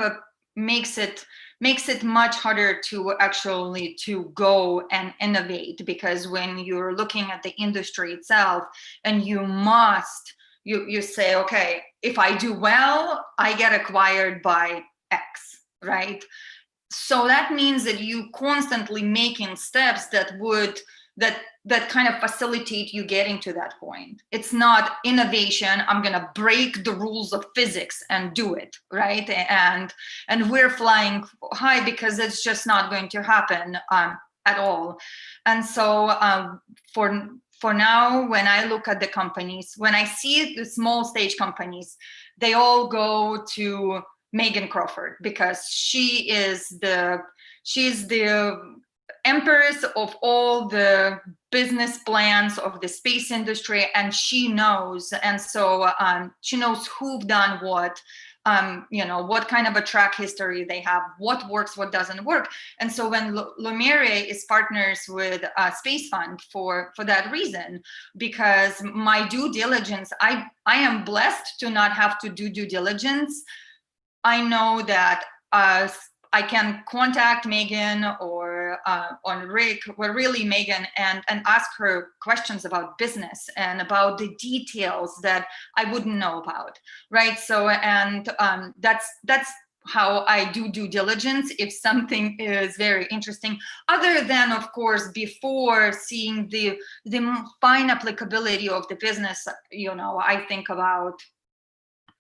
makes it much harder to actually to go and innovate, because when you're looking at the industry itself and you say, okay, if I do well, I get acquired by X, right? So that means that you constantly making steps that kind of facilitate you getting to that point. It's not innovation, I'm gonna break the rules of physics and do it, right? And we're flying high because it's just not going to happen at all. And so for now, when I look at the companies, when I see the small stage companies, they all go to Megan Crawford, because she's the empress of all the business plans of the space industry, and she knows. And so she knows who've done what, what kind of a track history they have, what works, what doesn't work. And so when Lumeria is partners with Space Fund for that reason, because my due diligence, I am blessed to not have to do due diligence. I know that I can contact Megan or on Rick, well, really Megan, and ask her questions about business and about the details that I wouldn't know about, right? So, and that's how I do due diligence if something is very interesting. Other than, of course, before seeing the fine applicability of the business, I think about,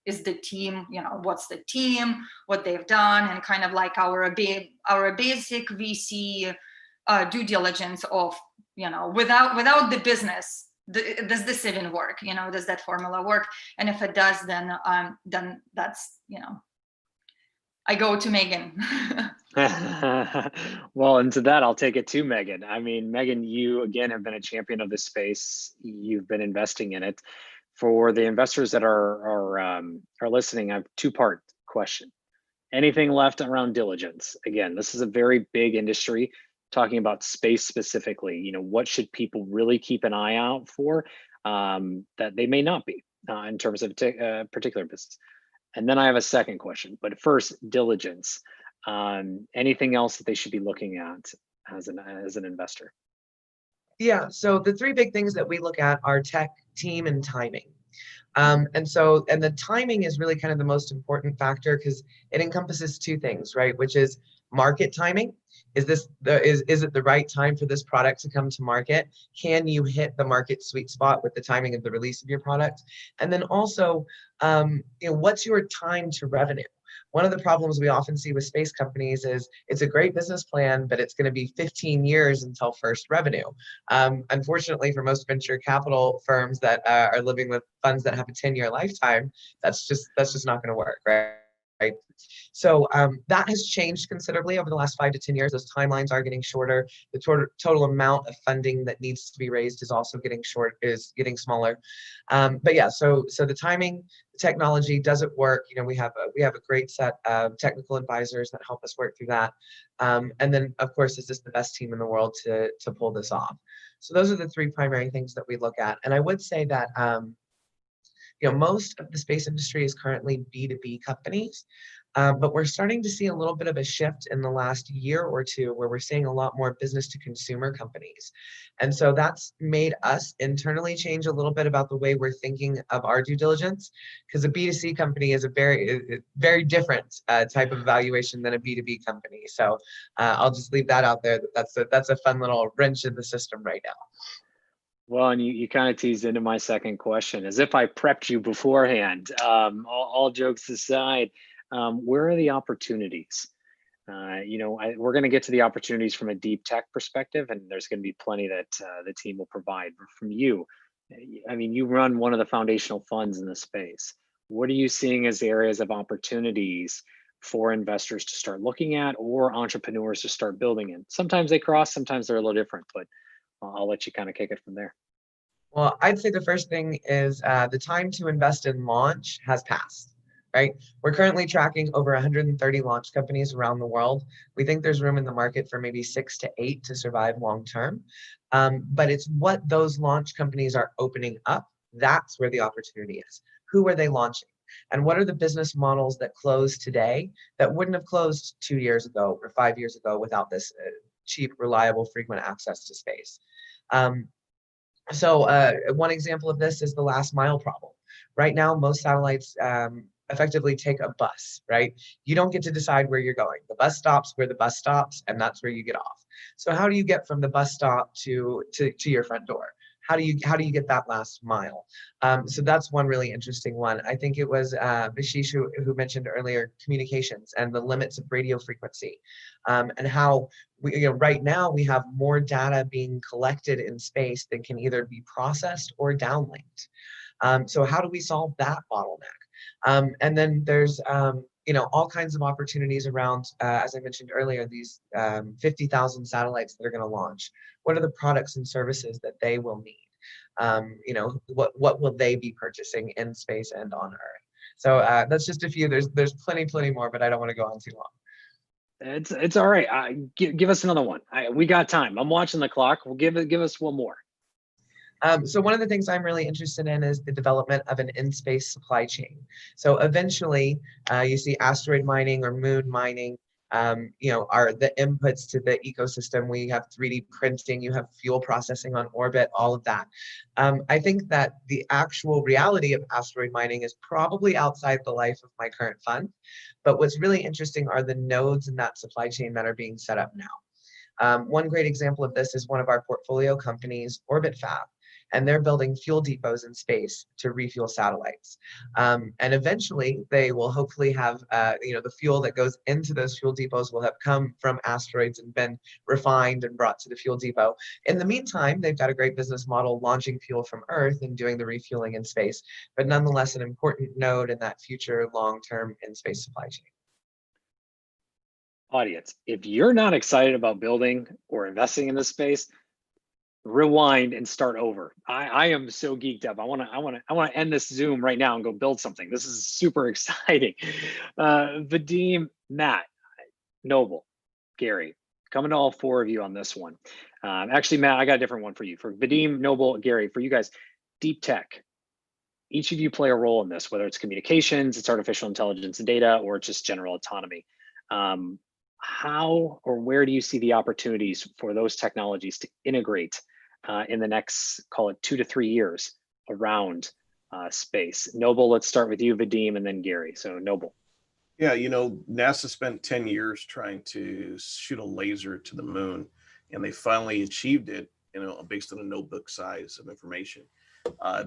is the team, what's the team, what they've done, and kind of like our basic VC due diligence of, without the business, does this even work? Does that formula work? And if it does, then that's, I go to Megan. Well, and to that, I'll take it to Megan. I mean, Megan, you again have been a champion of this space. You've been investing in it. For the investors that are listening, I have a two-part question. Anything left around diligence? Again, this is a very big industry. Talking about space specifically, what should people really keep an eye out for that they may not be in terms of a particular business? And then I have a second question. But first, diligence. Anything else that they should be looking at as an investor? Yeah, so the three big things that we look at are tech, team, and timing. And the timing is really kind of the most important factor, because it encompasses two things, right? Which is market timing. Is it the right time for this product to come to market? Can you hit the market sweet spot with the timing of the release of your product? And then also, what's your time to revenue? One of the problems we often see with space companies is it's a great business plan, but it's going to be 15 years until first revenue. Unfortunately, for most venture capital firms that are living with funds that have a 10-year lifetime, that's just not going to work, right? So that has changed considerably over the last 5 to 10 years. Those timelines are getting shorter. The total amount of funding that needs to be raised is also getting smaller. But yeah, so the timing, the technology, does it work? We have a great set of technical advisors that help us work through that. And then, of course, is this the best team in the world to pull this off? So those are the three primary things that we look at. And I would say that most of the space industry is currently B2B companies, but we're starting to see a little bit of a shift in the last year or two where we're seeing a lot more business to consumer companies. And so that's made us internally change a little bit about the way we're thinking of our due diligence, because a B2C company is a very, very different type of evaluation than a B2B company. So I'll just leave that out there. That's a fun little wrench in the system right now. Well, and you kind of teased into my second question, as if I prepped you beforehand. All jokes aside, where are the opportunities? We're going to get to the opportunities from a deep tech perspective, and there's going to be plenty that the team will provide. But from you, I mean, you run one of the foundational funds in the space. what are you seeing as areas of opportunities for investors to start looking at or entrepreneurs to start building in? Sometimes they cross, sometimes they're a little different, but I'll let you kind of kick it from there. Well, I'd say the first thing is the time to invest in launch has passed, right? We're currently tracking over 130 launch companies around the world. We think there's room in the market for maybe 6 to 8 to survive long term. But it's what those launch companies are opening up. That's where the opportunity is. Who are they launching? And what are the business models that close today that wouldn't have closed 2 years ago or 5 years ago without this cheap, reliable, frequent access to space? So one example of this is the last mile problem. Right now, most satellites effectively take a bus, right? You don't get to decide where you're going. The bus stops where the bus stops, and that's where you get off. So how do you get from the bus stop to your front door? How do you get that last mile? So that's one really interesting one. I think it was Ashish who mentioned earlier communications and the limits of radio frequency, and how right now we have more data being collected in space than can either be processed or downlinked. So how do we solve that bottleneck? And then there's all kinds of opportunities around, as I mentioned earlier, these 50,000 satellites that are going to launch. What are the products and services that they will need? What will they be purchasing in space and on Earth? So that's just a few. There's plenty more, but I don't want to go on too long. It's all right. Give us another one. We got time. I'm watching the clock. We'll give us one more. So one of the things I'm really interested in is the development of an in-space supply chain. So eventually, you see asteroid mining or moon mining, are the inputs to the ecosystem. We have 3D printing, you have fuel processing on orbit, all of that. I think that the actual reality of asteroid mining is probably outside the life of my current fund. But what's really interesting are the nodes in that supply chain that are being set up now. One great example of this is one of our portfolio companies, Orbit Fab. And they're building fuel depots in space to refuel satellites. And eventually they will hopefully have, the fuel that goes into those fuel depots will have come from asteroids and been refined and brought to the fuel depot. In the meantime, they've got a great business model launching fuel from Earth and doing the refueling in space, but nonetheless an important node in that future long-term in-space supply chain. Audience, if you're not excited about building or investing in this space, rewind and start over. I am so geeked up. I want to end this Zoom right now and go build something. This is super exciting. Vadim, Matt, Noble, Gary, coming to all four of you on this one. Actually, Matt, I got a different one for you. For Vadim, Noble, Gary, for you guys, deep tech. Each of you play a role in this, whether it's communications, it's artificial intelligence and data, or it's just general autonomy. How or where do you see the opportunities for those technologies to integrate in the next, call it 2 to 3 years around space? Noble, let's start with you, Vadim, and then Gary. So Noble. Yeah, NASA spent 10 years trying to shoot a laser to the moon, and they finally achieved it, based on a notebook size of information.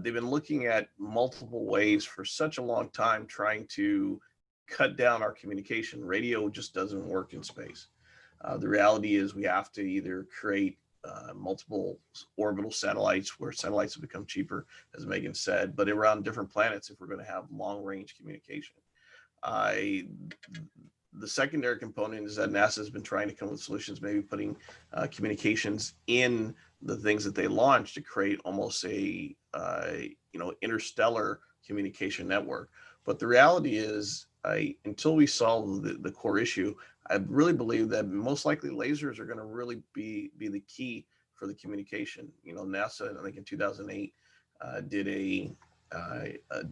They've been looking at multiple ways for such a long time, trying to cut down our communication. Radio just doesn't work in space. The reality is we have to either create multiple orbital satellites where satellites have become cheaper, as Megan said, but around different planets if we're going to have long range communication. The secondary component is that NASA has been trying to come with solutions, maybe putting communications in the things that they launch to create almost a interstellar communication network. But the reality is, until we solve the core issue, I really believe that most likely lasers are going to really be the key for the communication. NASA, I think in 2008, did a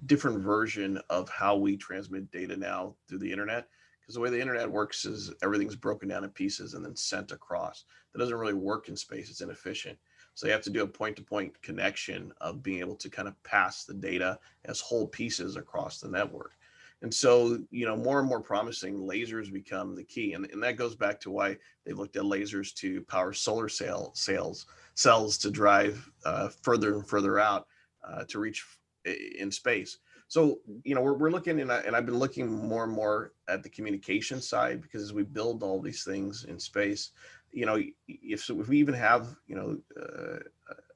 different version of how we transmit data now through the internet. Because the way the internet works is everything's broken down in pieces and then sent across. That doesn't really work in space. It's inefficient. So you have to do a point-to-point connection of being able to kind of pass the data as whole pieces across the network. And so, more and more promising, lasers become the key. And that goes back to why they looked at lasers to power solar cells to drive further and further out to reach in space. So, we're looking, and I've been looking more and more at the communication side, because as we build all these things in space, if we even have,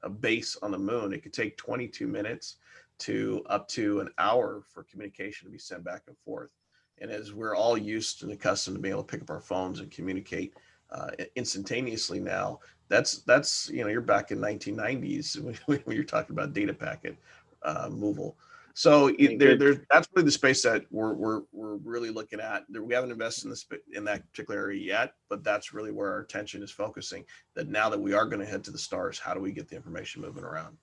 a base on the moon, it could take 22 minutes to up to an hour for communication to be sent back and forth. And as we're all used and accustomed to being able to pick up our phones and communicate instantaneously now, that's you're back in 1990s when you're talking about data packet moval. So that's really the space that we're really looking at. We haven't invested in that particular area yet, but that's really where our attention is focusing. That now that we are going to head to the stars, how do we get the information moving around?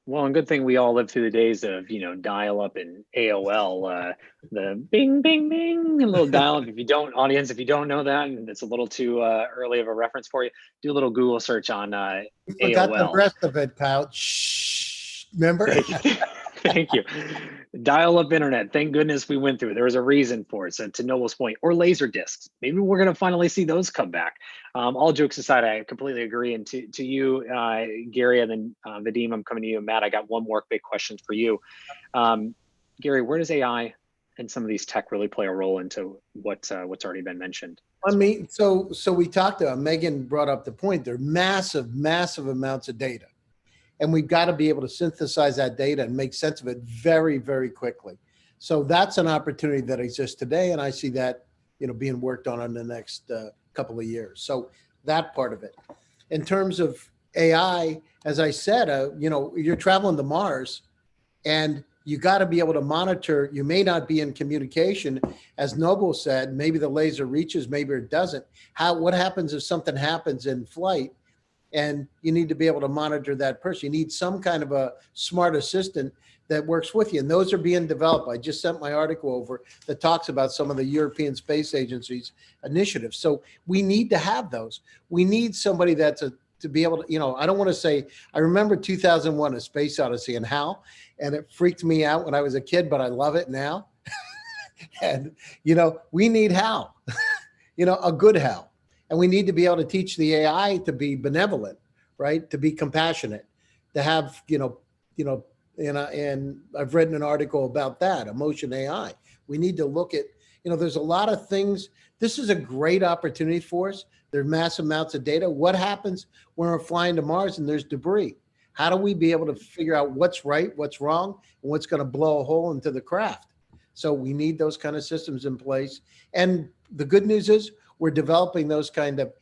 Well, and good thing we all lived through the days of, dial up and AOL, the bing, bing, bing, a little dial up. If you don't know that, and it's a little too early of a reference for you, do a little Google search on AOL. Forgot the rest of it, Kyle. Shh, remember? Thank you. Dial-up internet. Thank goodness we went through. There was a reason for it. So to Noble's point, or laser discs. Maybe we're going to finally see those come back. All jokes aside, I completely agree. And to you, Gary, and then Vadim, I'm coming to you. And Matt, I got one more big question for you. Gary, where does AI and some of these tech really play a role into what's already been mentioned? I mean, so we talked about, Megan brought up the point, there are massive amounts of data. And we've got to be able to synthesize that data and make sense of it very, very quickly. So that's an opportunity that exists today. And I see that, being worked on in the next couple of years. So that part of it. In terms of AI, as I said, you're traveling to Mars and you got to be able to monitor. You may not be in communication. As Noble said, maybe the laser reaches, maybe it doesn't. What happens if something happens in flight? And you need to be able to monitor that person. You need some kind of a smart assistant that works with you. And those are being developed. I just sent my article over that talks about some of the European Space Agency's initiatives. So we need to have those. We need somebody to be able to, I don't want to say, I remember 2001, A Space Odyssey and HAL, and it freaked me out when I was a kid, but I love it now. And, we need HAL, a good HAL. And we need to be able to teach the AI to be benevolent, right? To be compassionate, to have, and I've written an article about that, emotion AI. We need to look at, there's a lot of things. This is a great opportunity for us. There's massive amounts of data. What happens when we're flying to Mars and there's debris? How do we be able to figure out what's right, what's wrong, and what's going to blow a hole into the craft? So we need those kind of systems in place. And the good news is, we're developing those kind of,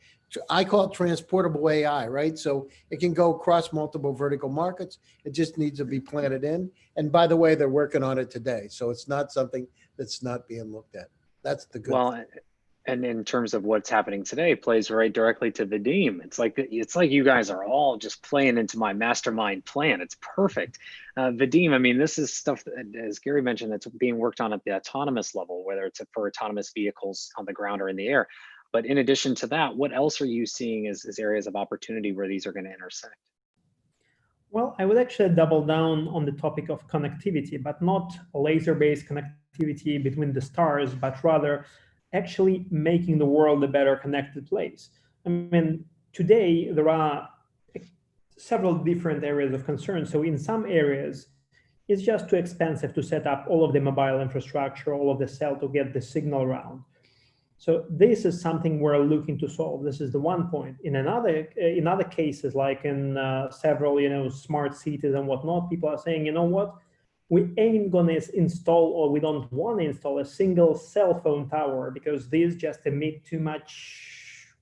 I call it transportable AI, right? So it can go across multiple vertical markets. It just needs to be planted in. And by the way, they're working on it today. So it's not something that's not being looked at. That's the good thing. And in terms of what's happening today, plays right directly to Vadim. It's like you guys are all just playing into my mastermind plan. It's perfect. Vadim, I mean, this is stuff that, as Gary mentioned, that's being worked on at the autonomous level, whether it's for autonomous vehicles on the ground or in the air. But in addition to that, what else are you seeing as areas of opportunity where these are going to intersect? Well, I would actually double down on the topic of connectivity, but not laser-based connectivity between the stars, but rather actually making the world a better connected place. I mean, today there are several different areas of concern. So in some areas, it's just too expensive to set up all of the mobile infrastructure, all of the cell to get the signal around. So this is something we're looking to solve. This is the one point. In other cases, like in several, smart cities and whatnot, people are saying, what? We ain't gonna install, or we don't want to install a single cell phone tower because these just emit too much,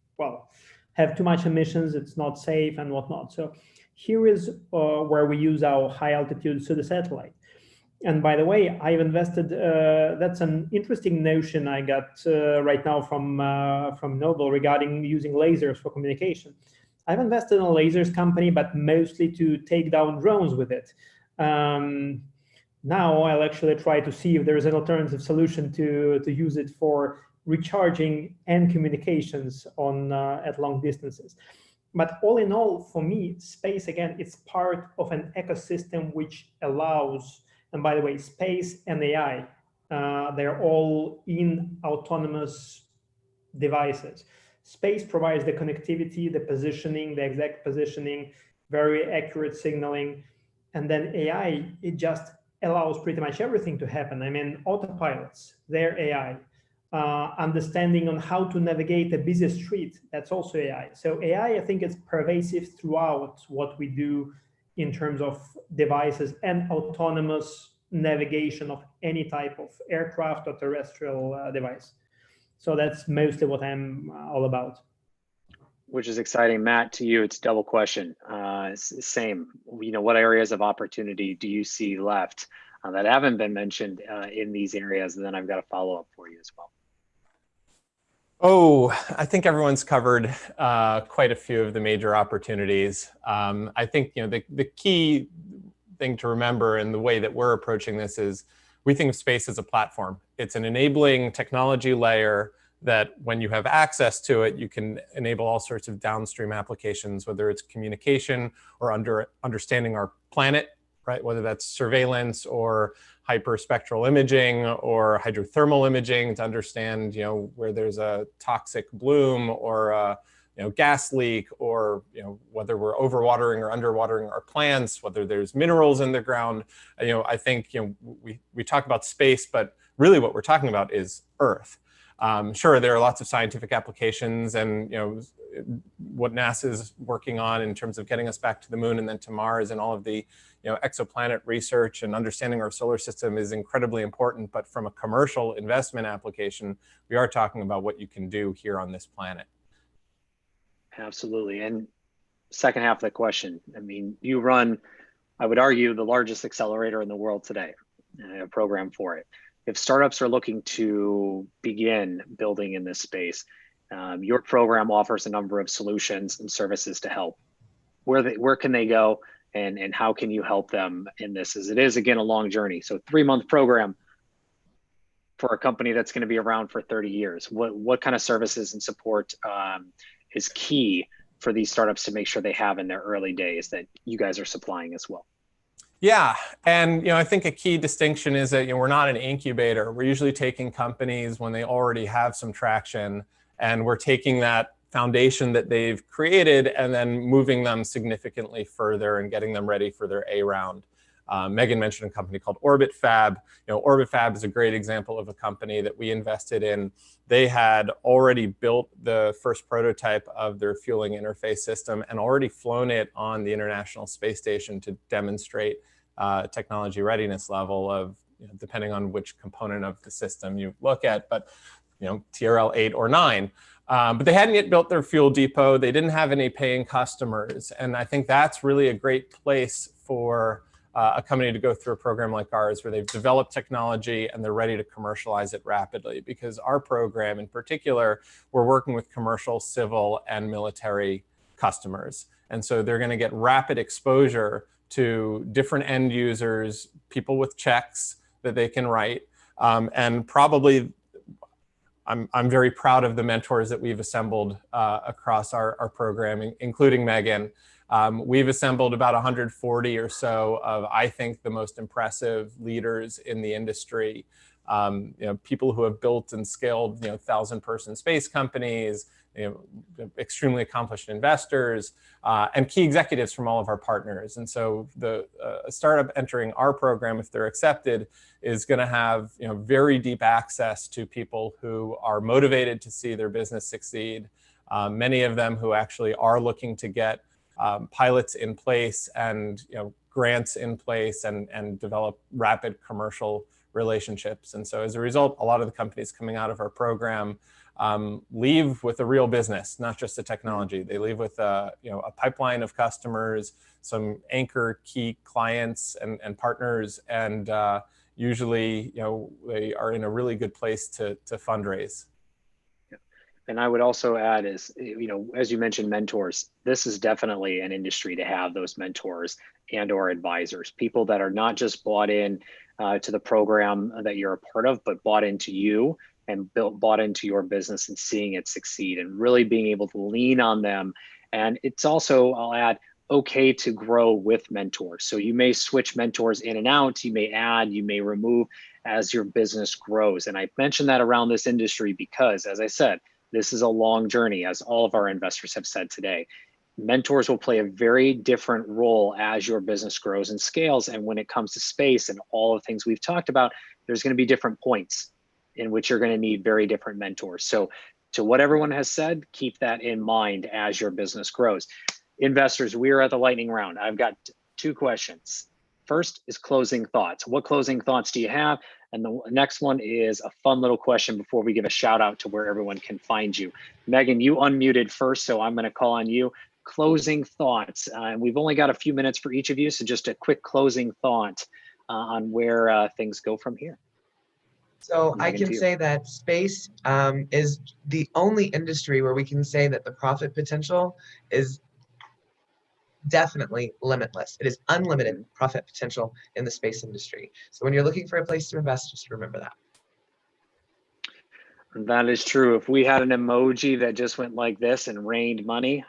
have too much emissions, it's not safe and whatnot. So here is where we use our high altitude pseudo satellite. And by the way, I've invested, that's an interesting notion I got right now from Noble regarding using lasers for communication. I've invested in a lasers company, but mostly to take down drones with it. Now I'll actually try to see if there is an alternative solution to use it for recharging and communications on at long distances. But all in all, for me, space, again, it's part of an ecosystem which allows, and by the way, space and AI, they're all in autonomous devices. Space provides the connectivity, the positioning, the exact positioning, very accurate signaling. And then AI, it just allows pretty much everything to happen. I mean, autopilots, they're AI. Understanding on how to navigate a busy street, that's also AI. So AI, I think it's pervasive throughout what we do in terms of devices and autonomous navigation of any type of aircraft or terrestrial device. So that's mostly what I'm all about. Which is exciting. Matt, to you, it's a double question. Same, what areas of opportunity do you see left that haven't been mentioned in these areas? And then I've got a follow-up for you as well. Oh, I think everyone's covered quite a few of the major opportunities. I think the key thing to remember in the way that we're approaching this is we think of space as a platform. It's an enabling technology layer that when you have access to it, you can enable all sorts of downstream applications, whether it's communication or understanding our planet, right? Whether that's surveillance or hyperspectral imaging or hydrothermal imaging to understand, where there's a toxic bloom or a gas leak, or whether we're overwatering or underwatering our plants, whether there's minerals in the ground. I think we talk about space, but really what we're talking about is Earth. Sure, there are lots of scientific applications, and what NASA is working on in terms of getting us back to the moon and then to Mars, and all of the exoplanet research and understanding our solar system is incredibly important. But from a commercial investment application, we are talking about what you can do here on this planet. Absolutely. And second half of the question, I mean, you run, I would argue, the largest accelerator in the world today, a program for it. If startups are looking to begin building in this space, your program offers a number of solutions and services to help. Where can they go, and how can you help them in this? As it is, again, a long journey. So 3-month program for a company that's going to be around for 30 years. What kind of services and support is key for these startups to make sure they have in their early days that you guys are supplying as well? Yeah, and I think a key distinction is that we're not an incubator. We're usually taking companies when they already have some traction, and we're taking that foundation that they've created and then moving them significantly further and getting them ready for their A round. Megan mentioned a company called Orbit Fab. Orbit Fab is a great example of a company that we invested in. They had already built the first prototype of their fueling interface system and already flown it on the International Space Station to demonstrate technology readiness level of, depending on which component of the system you look at, but TRL 8 or 9. But they hadn't yet built their fuel depot. They didn't have any paying customers. And I think that's really a great place for a company to go through a program like ours, where they've developed technology and they're ready to commercialize it rapidly. Because our program in particular, we're working with commercial, civil, and military customers. And so they're going to get rapid exposure to different end users, people with checks that they can write. And probably, I'm very proud of the mentors that we've assembled across our program, including Megan. We've assembled about 140 or so of, I think, the most impressive leaders in the industry. People who have built and scaled, 1,000-person space companies, extremely accomplished investors, and key executives from all of our partners. And so the startup entering our program, if they're accepted, is going to have very deep access to people who are motivated to see their business succeed. Many of them who actually are looking to get pilots in place and grants in place and develop rapid commercial relationships. And so as a result, a lot of the companies coming out of our program leave with a real business, not just a technology. They leave with a pipeline of customers, some anchor key clients and partners, and usually they are in a really good place to fundraise. And I would also add is, as you mentioned, mentors. This is definitely an industry to have those mentors and or advisors, people that are not just bought in to the program that you're a part of, but bought into you and bought into your business and seeing it succeed and really being able to lean on them. And it's also, I'll add, okay to grow with mentors. So you may switch mentors in and out, you may add, you may remove as your business grows. And I mentioned that around this industry because, as I said, this is a long journey, as all of our investors have said today. Mentors will play a very different role as your business grows and scales. And when it comes to space and all the things we've talked about, there's going to be different points in which you're going to need very different mentors. So to what everyone has said, keep that in mind as your business grows. Investors, we are at the lightning round. I've got 2 questions. First is closing thoughts. What closing thoughts do you have? And the next one is a fun little question before we give a shout out to where everyone can find you. Megan, you unmuted first, so I'm going to call on you. Closing thoughts. And we've only got a few minutes for each of you, so just a quick closing thought on where things go from here. So I Megan, can say that space is the only industry where we can say that the profit potential is definitely limitless. It is unlimited profit potential in the space industry. So when you're looking for a place to invest, just remember that. That is true. If we had an emoji that just went like this and rained money,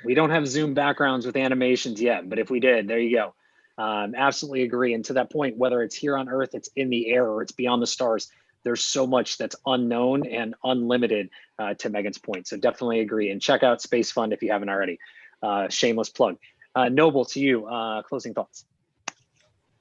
we don't have Zoom backgrounds with animations yet, but if we did, there you go. Absolutely agree. And to that point, whether it's here on Earth, it's in the air, or it's beyond the stars, there's so much that's unknown and unlimited, to Megan's point. So definitely agree. And check out Space Fund if you haven't already. Shameless plug. Noble, to you, closing thoughts.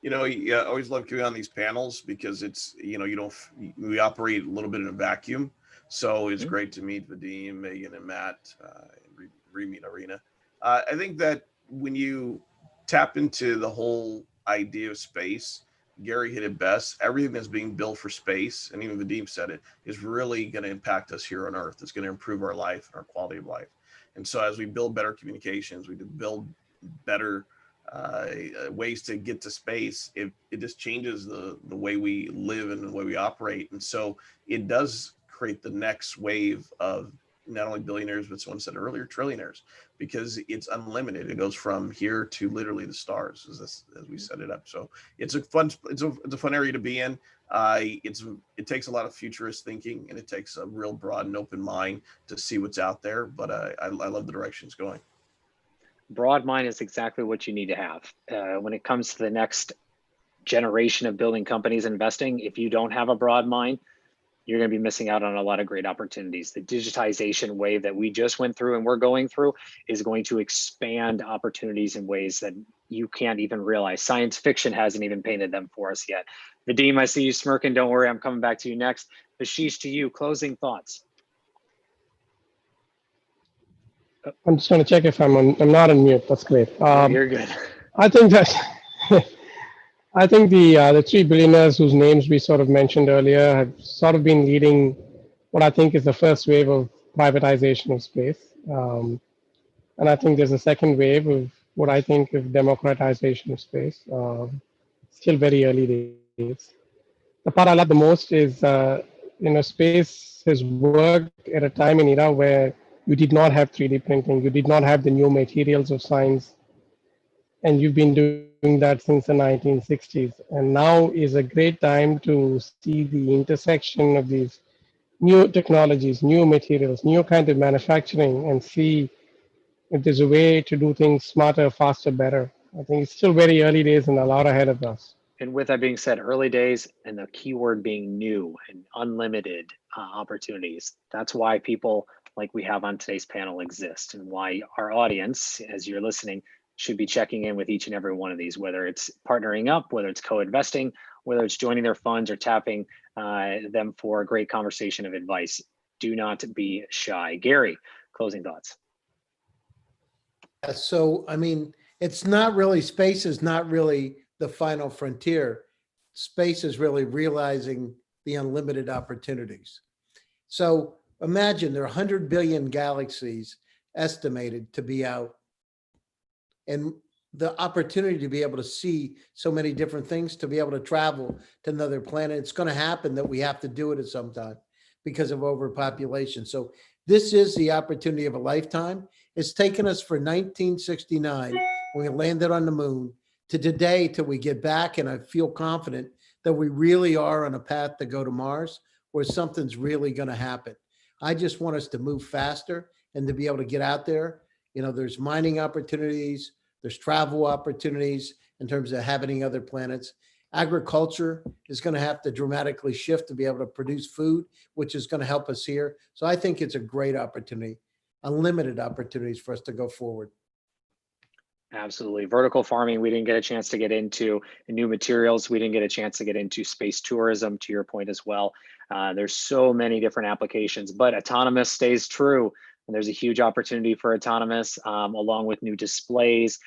You know, I always love coming on these panels because it's, you know, we operate a little bit in a vacuum. So it's great to meet Vadim, Megan, and Matt, and re-meet Irina. I think that when you tap into the whole idea of space, Gary hit it best. Everything that's being built for space, and even Vadim said it, is really going to impact us here on Earth. It's going to improve our life and our quality of life. And so as we build better communications, we build better ways to get to space, it just changes the way we live and the way we operate. And so it does create the next wave of not only billionaires, but someone said earlier, trillionaires, because it's unlimited. It goes from here to literally the stars, as we set it up. So it's a fun area to be in. It takes a lot of futurist thinking, and it takes a real broad and open mind to see what's out there. But I love the direction it's going. Broad mind is exactly what you need to have. When it comes to the next generation of building companies, investing, if you don't have a broad mind, you're going to be missing out on a lot of great opportunities. The digitization wave that we just went through and we're going through is going to expand opportunities in ways that you can't even realize. Science fiction hasn't even painted them for us yet. Vadim, I see you smirking. Don't worry, I'm coming back to you next. Ashish, to you, closing thoughts. I'm just going to check if I'm not on mute. That's great. You're good. I think that I think the 3 billionaires whose names we sort of mentioned earlier have sort of been leading what I think is the first wave of privatization of space. And I think there's a second wave of what I think of democratization of space. Still very early days. The part I love the most is, space has worked at a time and era where you did not have 3D printing, you did not have the new materials of science, and you've been doing that since the 1960s. And now is a great time to see the intersection of these new technologies, new materials, new kind of manufacturing, and see if there's a way to do things smarter, faster, better. I think it's still very early days and a lot ahead of us. And with that being said, early days and the keyword being new and unlimited opportunities. That's why people like we have on today's panel exist, and why our audience, as you're listening, should be checking in with each and every one of these, whether it's partnering up, whether it's co-investing, whether it's joining their funds or tapping them for a great conversation of advice. Do not be shy. Gary, closing thoughts. So, I mean, it's not really, space is not really the final frontier. Space is really realizing the unlimited opportunities. So imagine there are 100 billion galaxies estimated to be out. And the opportunity to be able to see so many different things, to be able to travel to another planet, it's going to happen that we have to do it at some time because of overpopulation. So this is the opportunity of a lifetime. It's taken us for 1969, when we landed on the moon, to today till we get back. And I feel confident that we really are on a path to go to Mars, where something's really going to happen. I just want us to move faster and to be able to get out there. You know, there's mining opportunities, there's travel opportunities in terms of inhabiting other planets. Agriculture is going to have to dramatically shift to be able to produce food, which is going to help us here. So I think it's a great opportunity, unlimited opportunities for us to go forward. Absolutely. Vertical farming, we didn't get a chance to get into. New materials, we didn't get a chance to get into. Space tourism, to your point as well. There's so many different applications, but autonomous stays true. And there's a huge opportunity for autonomous, along with new displays,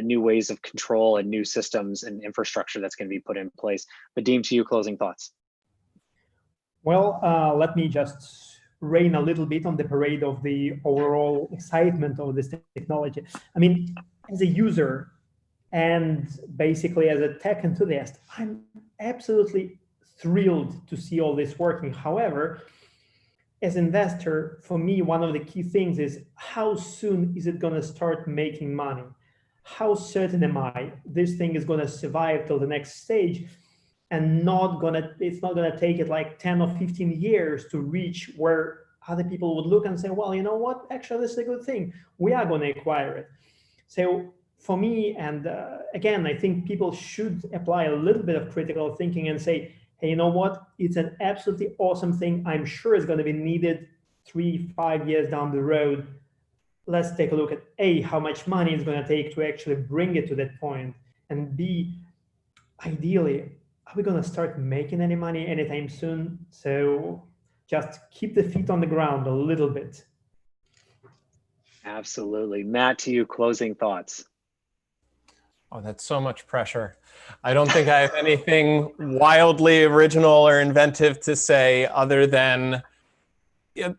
new ways of control and new systems and infrastructure that's going to be put in place. Vadim, to you, closing thoughts. Well, let me just rain a little bit on the parade of the overall excitement of this technology. I mean, as a user and basically as a tech enthusiast, I'm absolutely thrilled to see all this working. However, as an investor, for me, one of the key things is how soon is it going to start making money? How certain am I this thing is going to survive till the next stage and it's not going to take it like 10 or 15 years to reach where other people would look and say, well, you know what, actually, this is a good thing. We are going to acquire it. So for me, and again, I think people should apply a little bit of critical thinking and say, hey, you know what? It's an absolutely awesome thing. I'm sure it's going to be needed 3-5 years down the road. Let's take a look at A, how much money it's going to take to actually bring it to that point, and B, ideally, are we going to start making any money anytime soon? So just keep the feet on the ground a little bit. Absolutely. Matt, to you, closing thoughts. Oh, that's so much pressure. I don't think I have anything wildly original or inventive to say other than, to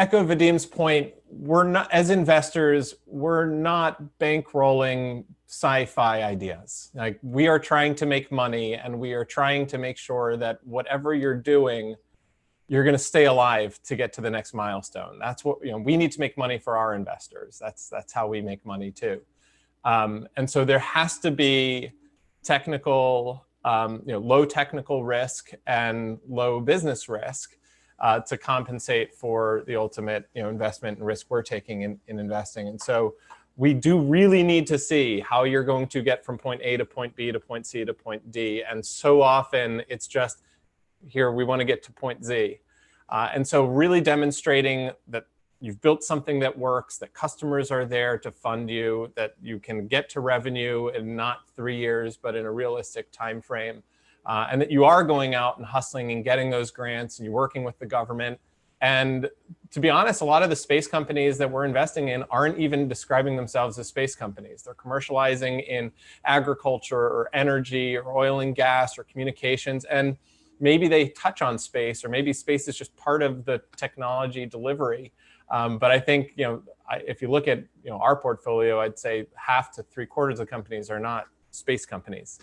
echo Vadim's point, we're not, as investors, we're not bankrolling sci-fi ideas. Like, we are trying to make money, and we are trying to make sure that whatever you're doing, you're going to stay alive to get to the next milestone. That's what, we need to make money for our investors. That's how we make money too. And so there has to be technical, low technical risk and low business risk to compensate for the ultimate, investment and risk we're taking in investing. And so we do really need to see how you're going to get from point A to point B to point C to point D. And so often it's just, here, we want to get to point Z. And so really demonstrating that you've built something that works, that customers are there to fund you, that you can get to revenue in not 3 years, but in a realistic time frame, and that you are going out and hustling and getting those grants, and you're working with the government. And to be honest, a lot of the space companies that we're investing in aren't even describing themselves as space companies. They're commercializing in agriculture or energy or oil and gas or communications. And maybe they touch on space, or maybe space is just part of the technology delivery. But I think, if you look at our portfolio, I'd say 1/2 to 3/4 of companies are not space companies.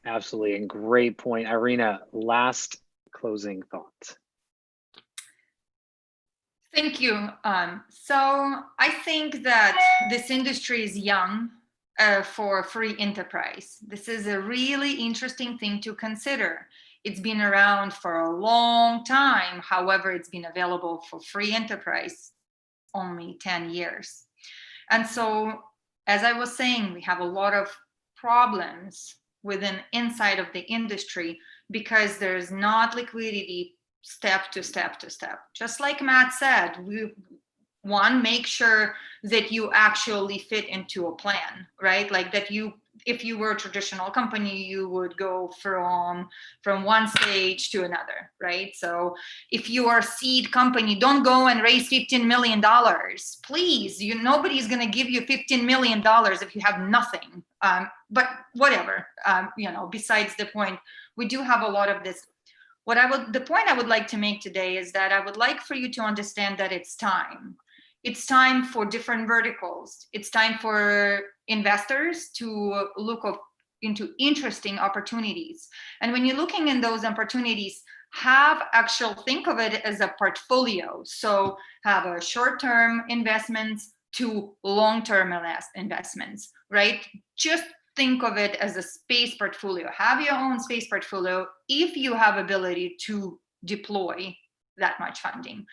Absolutely, and great point. Irina, last closing thought. Thank you. So I think that this industry is young. For free enterprise. This is a really interesting thing to consider. It's been around for a long time. However, it's been available for free enterprise only 10 years. And so, as I was saying, we have a lot of problems inside of the industry because there's not liquidity step to step to step. Just like Matt said, make sure that you actually fit into a plan, right? Like that if you were a traditional company, you would go from one stage to another, right? So if you are a seed company, don't go and raise $15 million, please. Nobody's going to give you $15 million if you have nothing. But whatever, besides the point, we do have a lot of this. The point I would like to make today is that I would like for you to understand that it's time. It's time for different verticals. It's time for investors to look into interesting opportunities. And when you're looking in those opportunities, think of it as a portfolio. So have a short-term investments to long-term investments, right? Just think of it as a space portfolio. Have your own space portfolio if you have ability to deploy that much funding.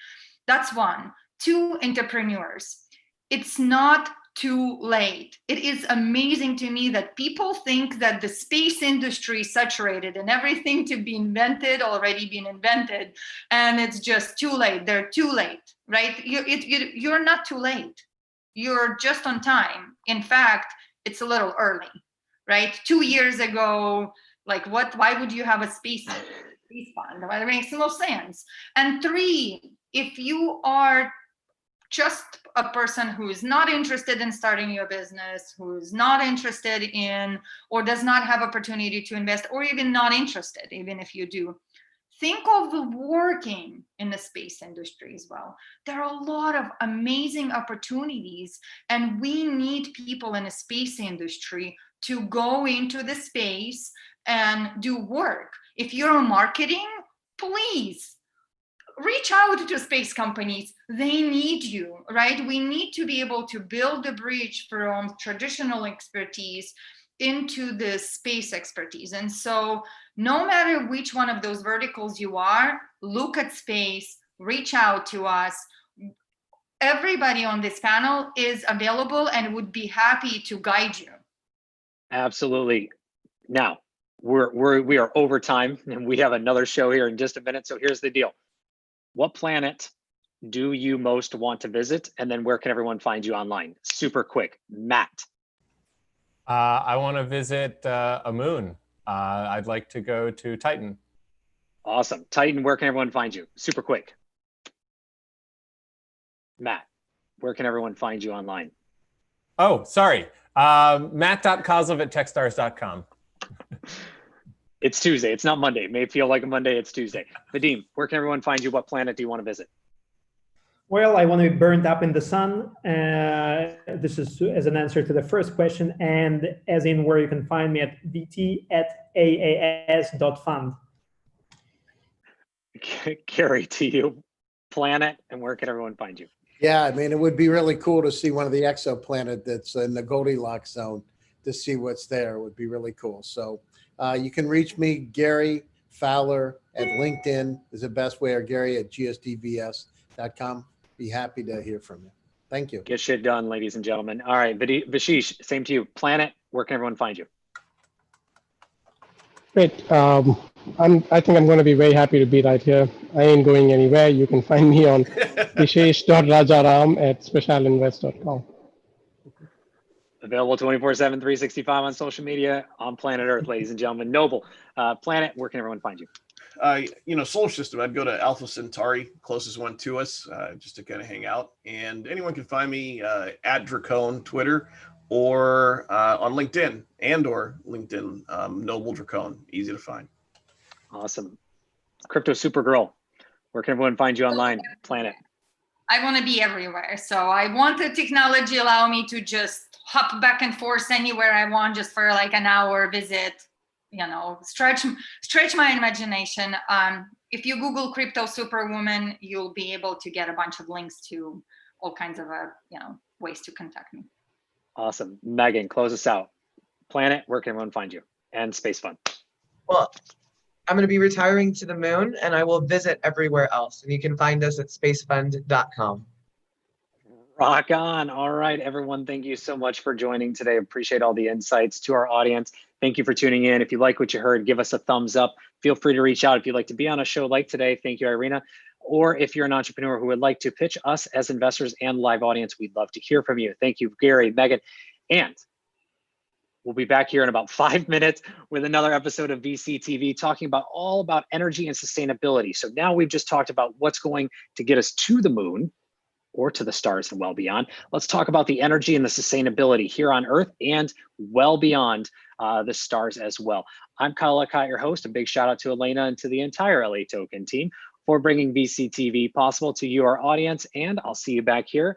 That's one. 2, entrepreneurs. It's not too late. It is amazing to me that people think that the space industry is saturated and everything to be invented already been invented, and it's just too late. They're too late, right? You're not too late. You're just on time. In fact, it's a little early, right? 2 years ago, why would you have a space fund? Well, it makes no sense. And 3, if you are just a person who is not interested in starting your business, who is not interested in, or does not have opportunity to invest, or even not interested, even if you do, think of working in the space industry as well. There are a lot of amazing opportunities, and we need people in the space industry to go into the space and do work. If you're marketing, please reach out to space companies. They need you, right? We need to be able to build a bridge from traditional expertise into the space expertise. And so no matter which one of those verticals you are, look at space, reach out to us. Everybody on this panel is available and would be happy to guide you. Absolutely. Now, we are over time, and we have another show here in just a minute. So here's the deal. What planet do you most want to visit? And then where can everyone find you online? Super quick. Matt. I want to visit a moon. I'd like to go to Titan. Awesome. Titan, where can everyone find you? Super quick. Matt, where can everyone find you online? Oh, sorry. Matt.kozlov@techstars.com. It's Tuesday. It's not Monday. It may feel like a Monday. It's Tuesday. Vadim, where can everyone find you? What planet do you want to visit? Well, I want to be burnt up in the sun. This is as an answer to the first question, and as in where you can find me at vt@aas.fund. Gary, to you, planet, and where can everyone find you? Yeah, I mean, it would be really cool to see one of the exoplanet that's in the Goldilocks zone to see what's there. It would be really cool. So you can reach me, Gary Fowler, at LinkedIn is the best way, or Gary at gsdvs.com. Be happy to hear from you. Thank you. Get shit done, ladies and gentlemen. All right, Vashish, same to you. Planet, where can everyone find you? Great. I think I'm going to be very happy to be right here. I ain't going anywhere. You can find me on vishesh.rajaram@specialinvest.com. Available 24/7, 365 on social media, on planet Earth, ladies and gentlemen. Noble, planet, where can everyone find you? Solar system, I'd go to Alpha Centauri, closest one to us, just to kind of hang out. And anyone can find me at Dracone, Twitter, or on LinkedIn or LinkedIn, Noble Dracone, easy to find. Awesome. Crypto Supergirl, where can everyone find you online? Planet. I want to be everywhere. So I want the technology allow me to just hop back and forth anywhere I want, just for like an hour visit, stretch my imagination. If you Google Crypto Superwoman, you'll be able to get a bunch of links to all kinds of, ways to contact me. Awesome. Megan, close us out. Planet, where can everyone find you? And Space Fund. Well, I'm going to be retiring to the moon, and I will visit everywhere else. And you can find us at spacefund.com. Rock on. All right, everyone. Thank you so much for joining today. Appreciate all the insights. To our audience, thank you for tuning in. If you like what you heard, give us a thumbs up. Feel free to reach out if you'd like to be on a show like today. Thank you, Irina. Or if you're an entrepreneur who would like to pitch us as investors and live audience, we'd love to hear from you. Thank you, Gary, Megan, and we'll be back here in about 5 minutes with another episode of VC TV, talking all about energy and sustainability. So now we've just talked about what's going to get us to the moon or to the stars and well beyond. Let's talk about the energy and the sustainability here on Earth and well beyond the stars as well. I'm Kyle Eckhart, your host. A big shout out to Elena and to the entire LA Token team for bringing VC TV possible to you, our audience. And I'll see you back here